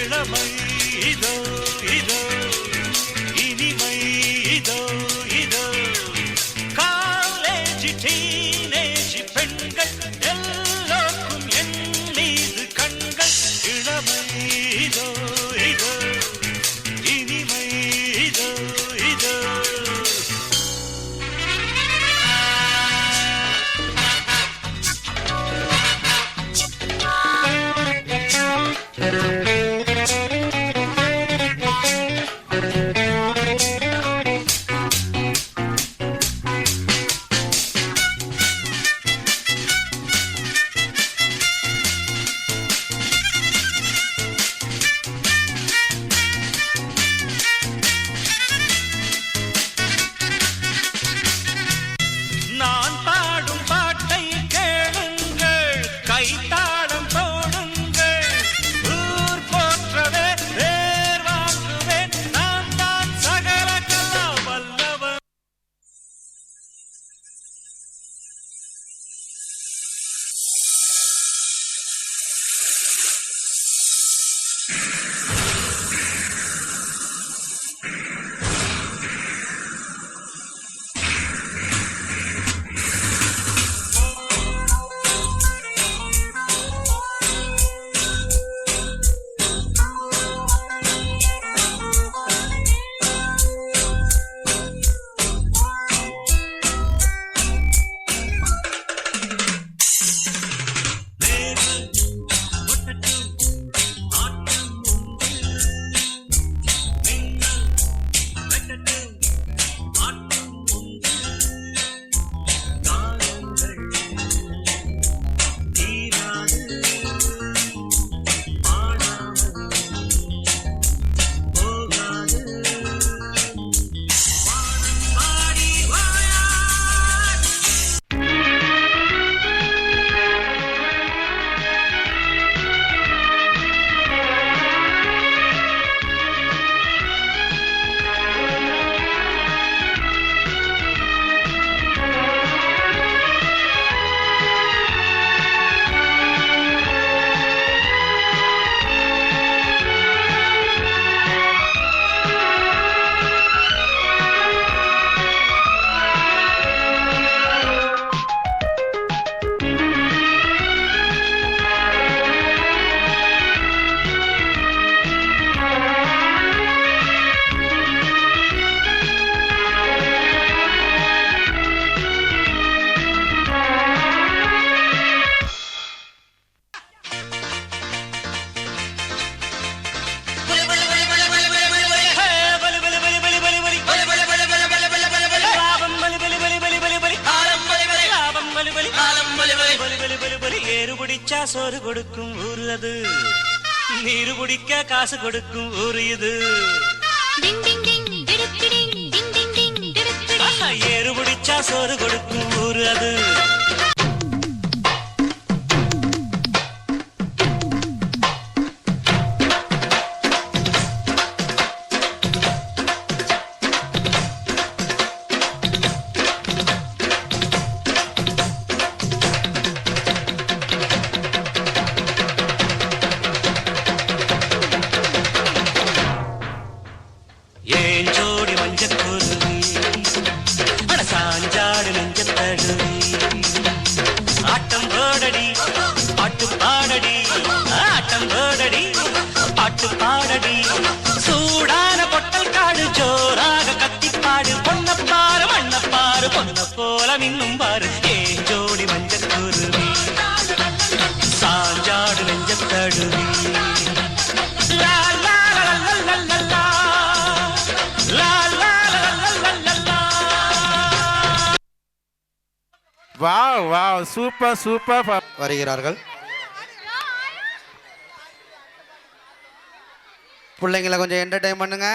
இளமை இதோ இதோ இனிமை இதோ இதோ, காலேஜ் டீனேஜ் பெண்கள் எல்லோருக்கும் என் மீது கண்கள், இளமை இதோ இதோ இனிமை இதோ இதோ. நான் பாடும் பாட்டை கேளுங்கள், கைத்தாளம் போடுங்கள், ஊர் போற்றவே பேர் வாங்குவேன், நான் தான் சகல கலா வல்லவன். ஆட்டம் சோறு கொடுக்கும் ஊரு அது, நீரு குடிக்க காசு கொடுக்கும் ஊரு இது. டிங் டிங் டிங் டிடிடிடிங் டிங் டிங் டிங் டிடிடிடிங். ஆஹா, ஏறு பிடிச்சா சோறு கொடுக்கும் ஊரு அது. ஏன் ஜோடி மஞ்சக்குருவி அட சாஞ்சாடு நெஞ்சத்தழுவி, ஆட்டம் போடடி பாட்டு பாடடி, ஆட்டம் போடடி பாட்டு பாடடி, சூடான பொட்டல் காடு ஜோராக கத்திப்பாடு, பொன்னப்பாரு மண்ணப்பாரு பொன்ன போல மின்னும் பாரு. ஏன் ஜோடி மஞ்சக்குருவி சாஞ்சாடு நெஞ்சத்தழுவி. லா லா லா லா லா லா லா. La la la la la la la. Wow, wow, super, super. வருகிறார்கள். பிள்ளைங்களை கொஞ்சம் என்டர்டைன் பண்ணுங்க.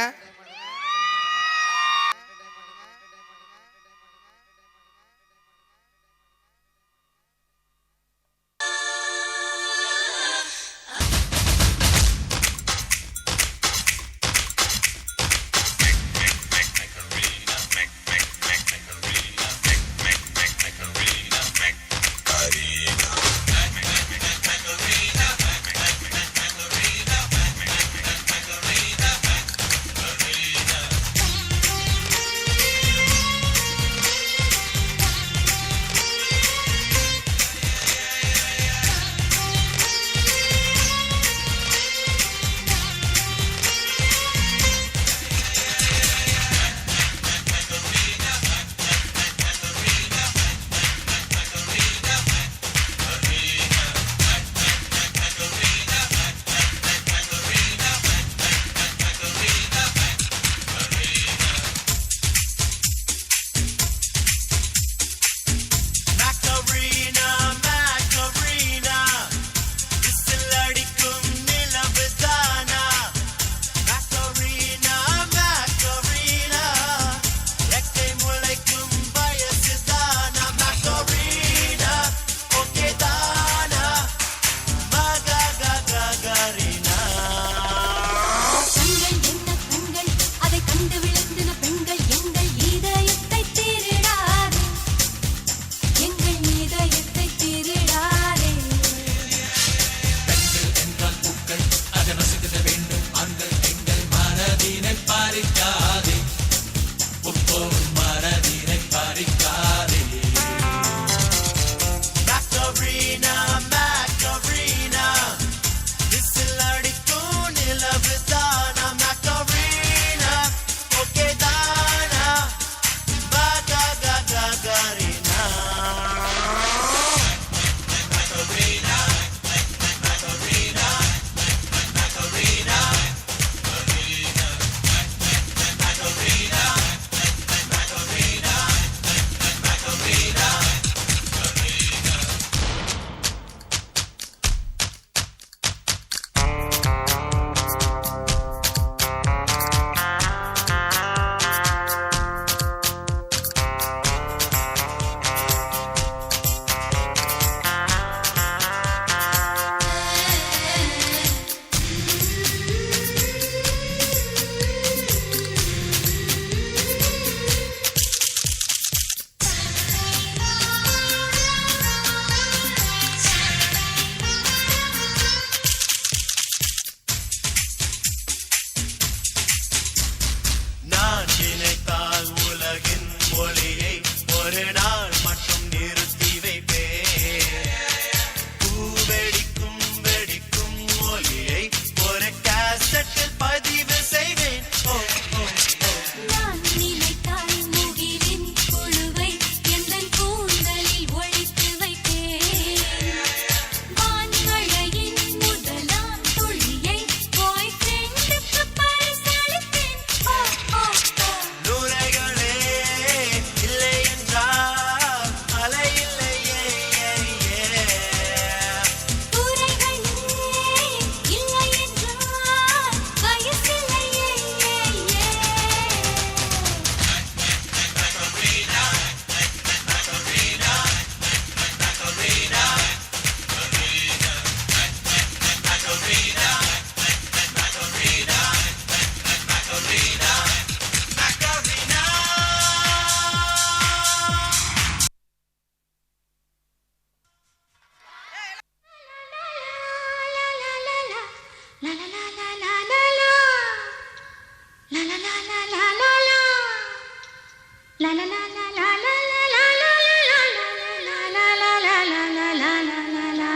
La la la la la la la la la la la la la la la la la la.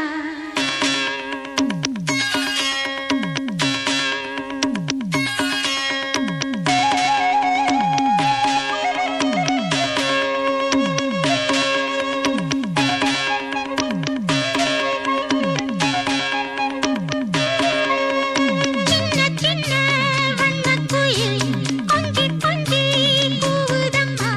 சின்ன சின்ன வண்ணக்குயில் கொஞ்சி கொஞ்சி கூவுதம்மா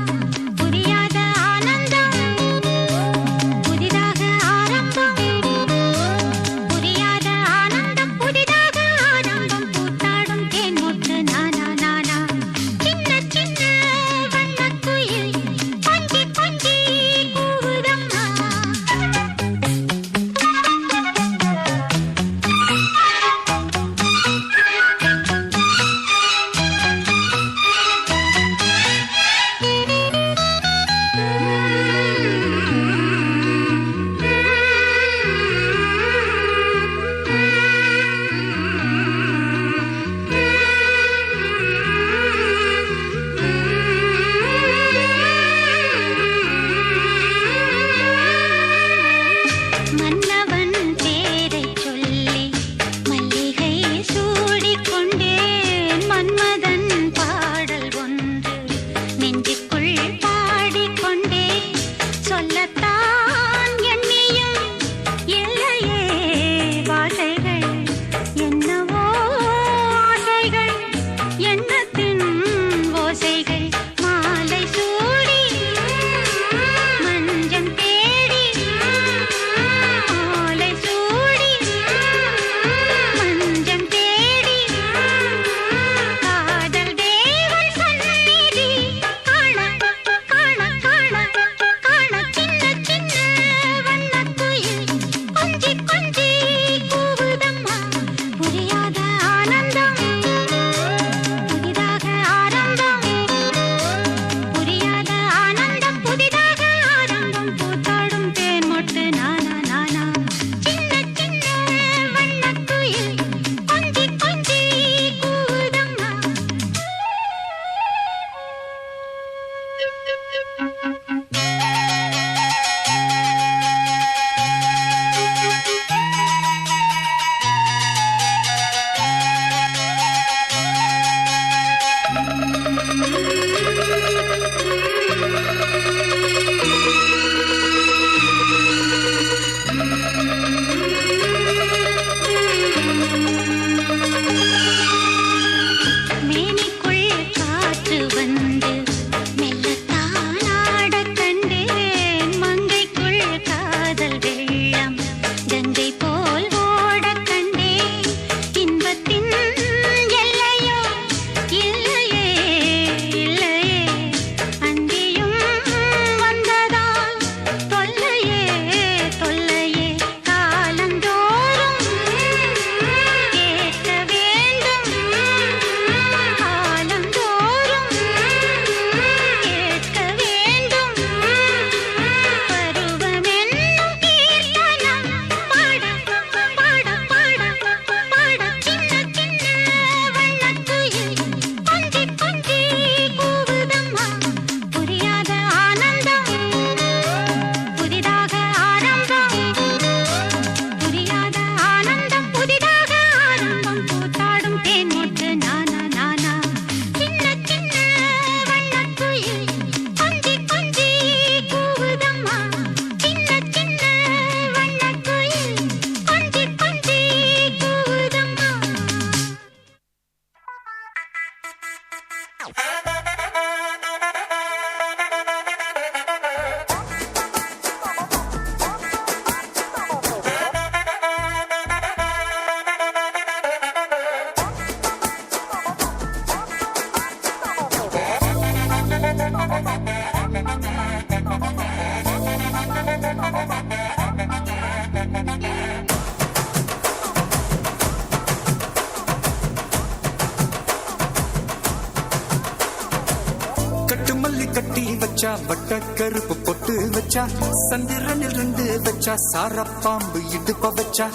வச்சா வட்ட கருப்பு பொட்டு வச்சா சந்திரனில் 2 வச்சா சாரப்பாம்பு இடுப்ப வச்சா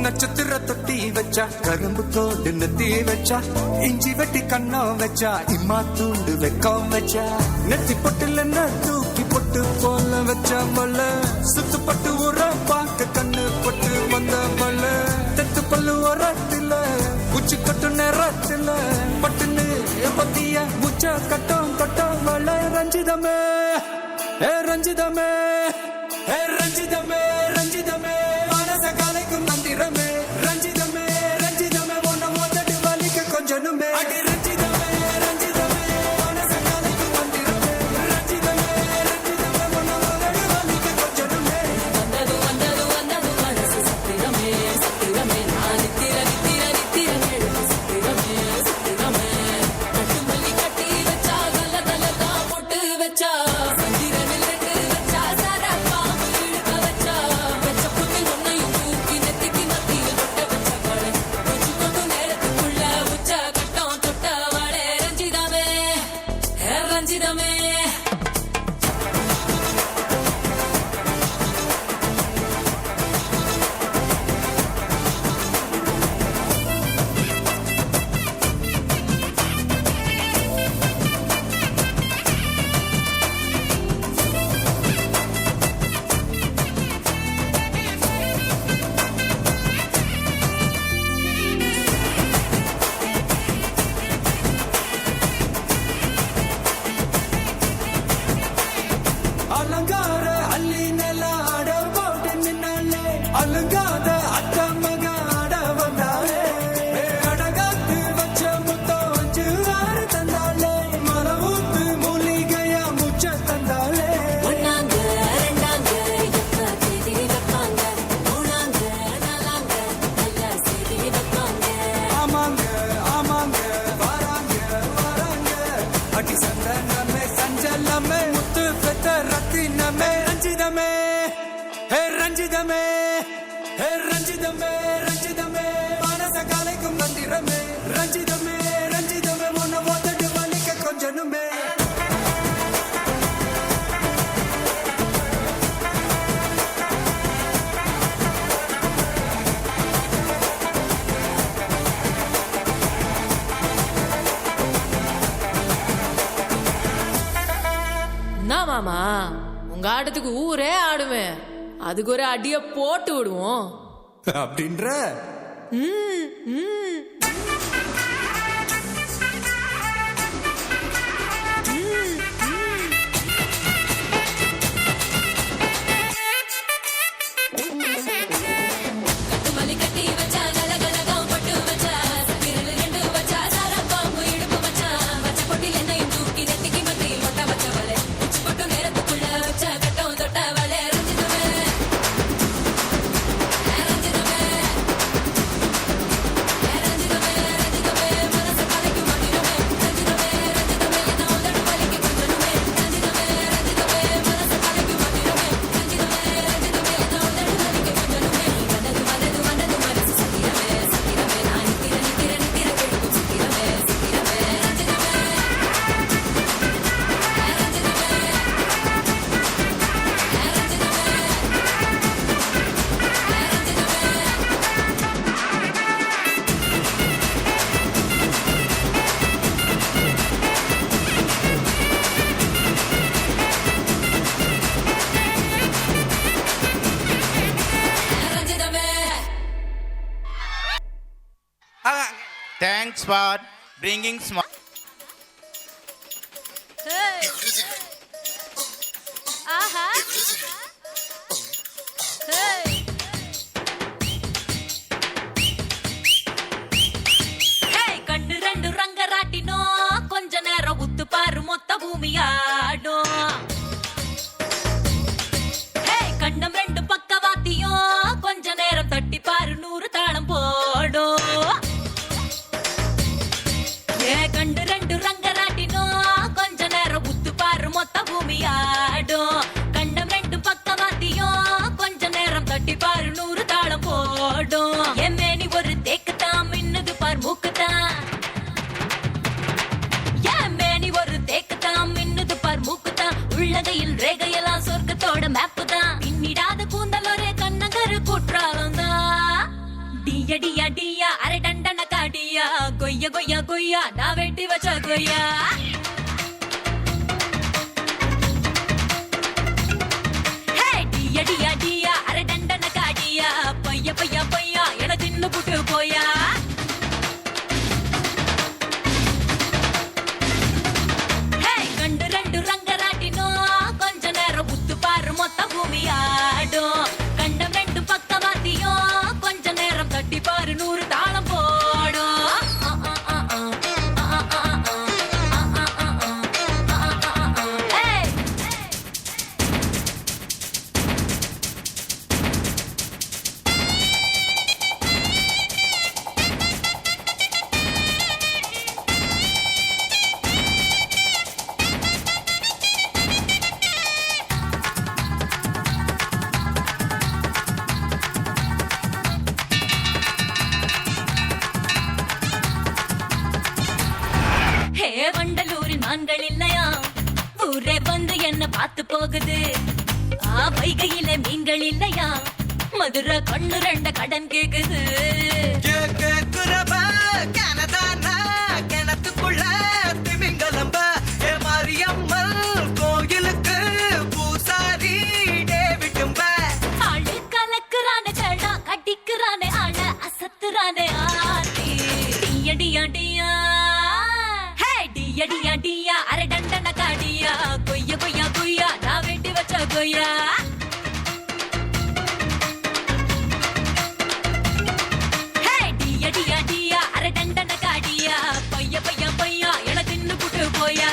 நட்சத்திர தொட்டி வச்சா கரும்பு தோடு நெத்தி வச்சா இஞ்சி வெட்டி கண்ணம் வச்சா இம்மா தூண்டு வெக்கம் வச்சா நெத்தி பொட்டுல தூக்கி பொட்டு போல வச்சா மல்ல சுத்து பட்டு உர பாக்க கண்ணு பொட்டு வந்த மல்ல தெத்து பல்லு உரத்துல உச்சி கட்டு நேரத்துல பட்டுன்னு பத்திய முச்ச கட்டம் கட்டம் வள ரஞ்சிதமே ஏ ரஞ்சிதமே ஏ ரஞ்சிதமே ரஞ்சிதமே மனச கலைக்கும் மந்திரமே ரஞ்சிதமே ரஞ்சிதமே ஒன்ன மோதடி வலிக்க கொஞ்சனுமே அடி ரஞ்சிதமே ரஞ்சிதமே மனச கலைக்கும் மந்திரமே ரஞ்சிதமே ரஞ்சிதமே ஒன்ன மோதடி வலிக்க கொஞ்சனுமே வந்தது வந்தது வந்தது மனசு சத்திரமே சத்திரமே நான் நித்திர நித்திர நித்திர எழுது சத்திரமே சத்திரமே கட்டு மல்லி கட்டி வச்சா கல கல தான் பொட்டு வச்சா சந்திரனில் 2 வச்சா சாரப்பாம்பு இழுக்க வச்சா வச்ச பொட்டு ஒன்னையும் தூக்கி நெத்திக்கு மத்தியில் தொட்ட வச்ச வளை வச்சு கொண்டு நேரத்துக்குள்ள உச்ச கட்டம் தொட்ட வளை ரஞ்சிதமே ரஞ்சிதமே அலங்கார அள்ளி நில ஆட போட்டு நின்னாலே அலங்காத அத்த மக ஆட வந்தாலே அடகாத்து வச்ச முத்தம் 5 6 தந்தாலே மல ஊத்து மூலிகையா முச்ச தந்தாலே ஒன்னாங்க ரெண்டாங்க எப்ப தேதி வைப்பாங்க மூணாங்க நாலாங்க நல்ல செய்தி வைப்பாங்க ஆமாங்க ஆமாங்க வராங்க வராங்க அடி சந்தனமே சஞ்சலமே முத்து பெத்த ரத்தினமே ரஞ்சிதமே ஹே ரஞ்சிதமே ஹே ரஞ்சிதமே ரஞ்சிதமே மனச கலைக்கும் மந்திரமே ரஞ்சிதமே ரஞ்சிதமே உன்னை மோதடி வலிக்க கொஞ்சனுமே என்ன மாமா உங்க ஆட்டத்துக்கு ஊரே ஆடுவேன் அதுக்கு ஒரு அடிய போட்டு விடுவோம் அப்படின்ற கட்டுமல்லி கட்டி வச்சா கல கலகம் பட்டு வச்சா சந்திரனில் 2 வச்சா சாரப்பாம்பு இடுப்பு வச்சா வச்ச பொட்டில் என்னையும் தூக்கி நெத்திக்கு மத்தியில் ஒட்ட வச்ச வலை உச்சி பொட்டு நேரத்துக்குள்ள வச்ச கட்டம் தொட்ட வலை ரஞ்சிதமே ரஞ்சிதமே ரஞ்சிதமே ரஞ்சிதமே மனச கலைக்கும் மந்திரமே ரஞ்சிதமே ரஞ்சிதமே என்ன உதடு வலிக்க கொஞ்சனுமே ரஞ்சிதமே ரஞ்சிதமே மனச கலைக்கும் மந்திரமே ரஞ்சிதமே ரஞ்சிதமே என்ன உதடு வலிக்க கொஞ்சனுமே வந்தது வந்தது வந்தது மனசு சத்திரமே சத்திரமே நான் நித்திர நித்திர நித்திர கேட்கும் சத்திரமே சத்திரமே ரஞ்சிதமே ரஞ்சிதமே Thanks for bringing small. ஆஹா கண்டு 2 ரங்கராட்டினோ கொஞ்ச நேரம் உத்து பாரு மொத்த பூமியாடும் கண்டம் 2 பக்கவாத்தியும் கொஞ்ச நேரம் தட்டி பாரு 100 தாளம் போடும் கண்டு புன்னகையில் ரேகையெல்லாம் சொர்க்கத்தோட மேப்பு தான். பின்னிடாத கூந்தல் ஒரே கண்ணகரு குற்றாலம் தான். டியா டியா டியா அரை டண்டன காடியா கொய்ய கொய்யா கொய்யா நான் வெட்டி வச்ச கொய்யா. டியா டியா டியா அரை டண்டன காடியா பைய பையா பையா என தின்னு புட்டு போயா. கண்டு ரெண்டு ரங்கராட்டினோ கொஞ்ச நேரம் உத்து பாரு மொத்த பூமியாடும். கண்டம் ரெண்டு பக்கவாத்தியும் கொஞ்ச நேரம் தட்டி பாரு 100 தாளம் போடும். வண்டலூரின் மான்கள் இல்லையா ஊரே வந்து என்ன பார்த்து போகுது. வைகையில மீன்கள் இல்லையா மதுரை கண்ணு ரெண்ட கடன் கேக்குது. கிணத்துக்குள்ள திமிங்கலம்ப மாரியம்மன் கோயிலுக்கு பூசாரி டேவிட்டும்ப. ஆளு கலக்குறானே கடா கட்டிக்கிறானே ஆள அசத்துறானே ஆத்தி. டியா டியா டியா டியா டியா டியா அரை டண்டன காடியா கொய்ய கொய்யா கொய்யா நான் வெட்டி வச்ச கொய்யா. டியா டியா டியா அரை டண்டன காடியா பைய பையா பையா என தின்னு புட்டு போயா.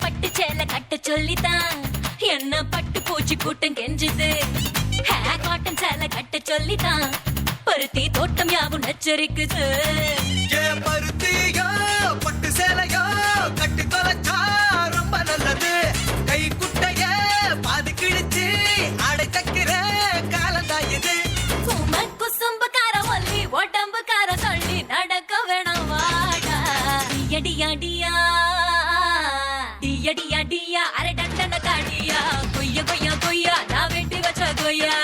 பட்டு சேலை கட்ட சொல்லித்தான் என்ன பட்டு பூச்சி கூட்டம் கெஞ்சுது. காட்டன் சேலை கட்ட சொல்லித்தான் பருத்தி தோட்டம் யாவும் நச்சரிக்குது. பருத்தியோ பட்டு சேலையோ கட்டி தொலைச்சா ரொம்ப நல்லது. கை குட்டைய பாதி கிழிச்சு அடை தக்கிற காலந்தான் இது. குசும்புக்கார ஒல்லி உடம்புக்கார சொல்லி நடக்க வேணாம் வாடா. டியா டியா டியா டியா டியா அரை டண்டன காடியா கொய்ய கொய்யா கொய்யா நான் வெட்டி வச்ச கொய்யா.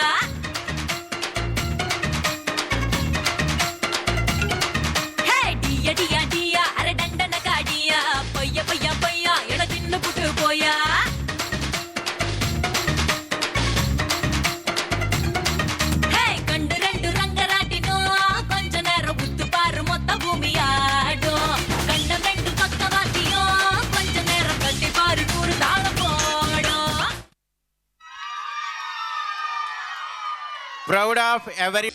டியா டியா டியா அரை டண்டன காடியா பைய பையா பையா என தின்னு புட்டு போயா. கண்டு ரெண்டு ரங்கராட்டினோ கொஞ்ச நேரம் உத்து பாரு மொத்த பூமியாடும். கண்டம் ரெண்டு பக்கவாத்தியும் கொஞ்ச நேரம் கட்டி பாரு 100 தாளம் போடும். Proud of every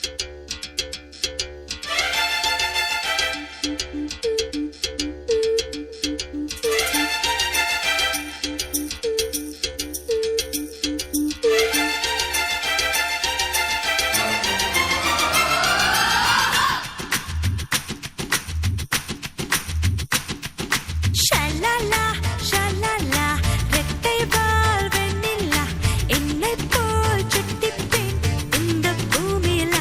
ஷலலா ஷலலா ரெட்டை பால் வெண்ணிலா என்னை போல் சுட்டி பெண் இந்த பூமியில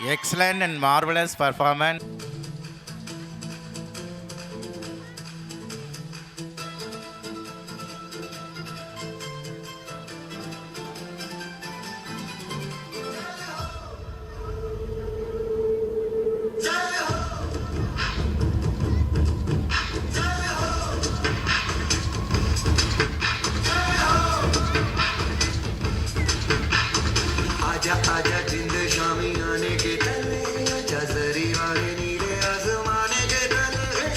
Excellent and marvelous performance. आजा आजा जिंद शामी आने के तले आजा जरी वाले नीले आसमाने के तले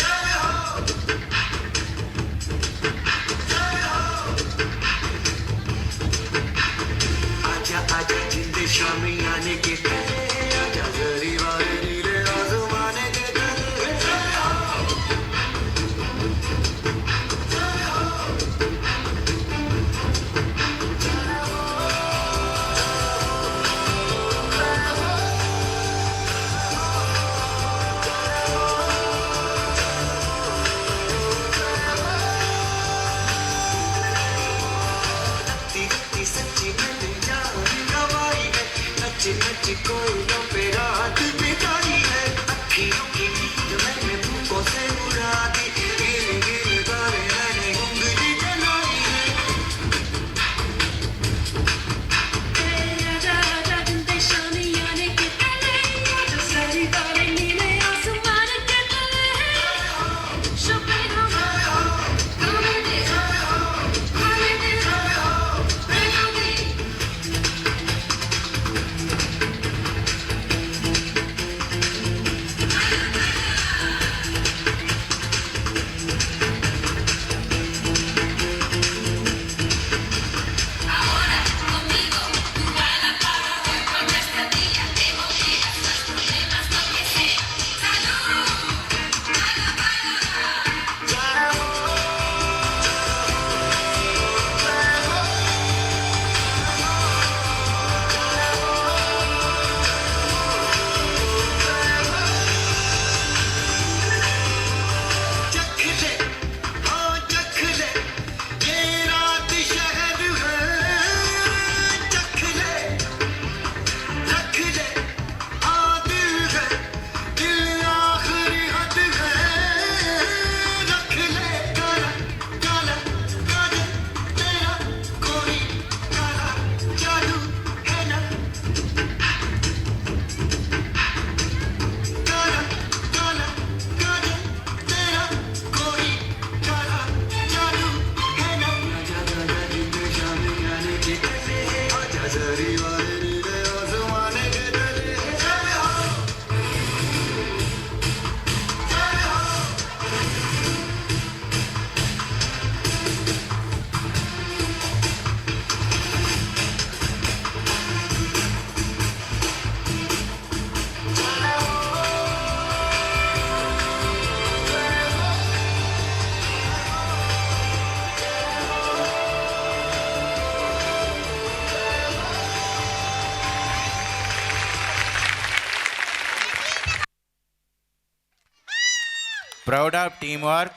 आजा आजा जिंद शामी आने के तले आजा जरी वाले नीले आसमाने के तले सच्ची मैंने जान गवाई है नच नच कोयलों पे रात बिताई है अखियों की नींद मैंने भूखों से उड़ा दी गिर गिर तारे मैंने उंगली जलाई है आजा आजा जिंदे शामी आने के तले आजा सारी तारे नीले आसमान के तले शुक्र हमें दे Proud of teamwork.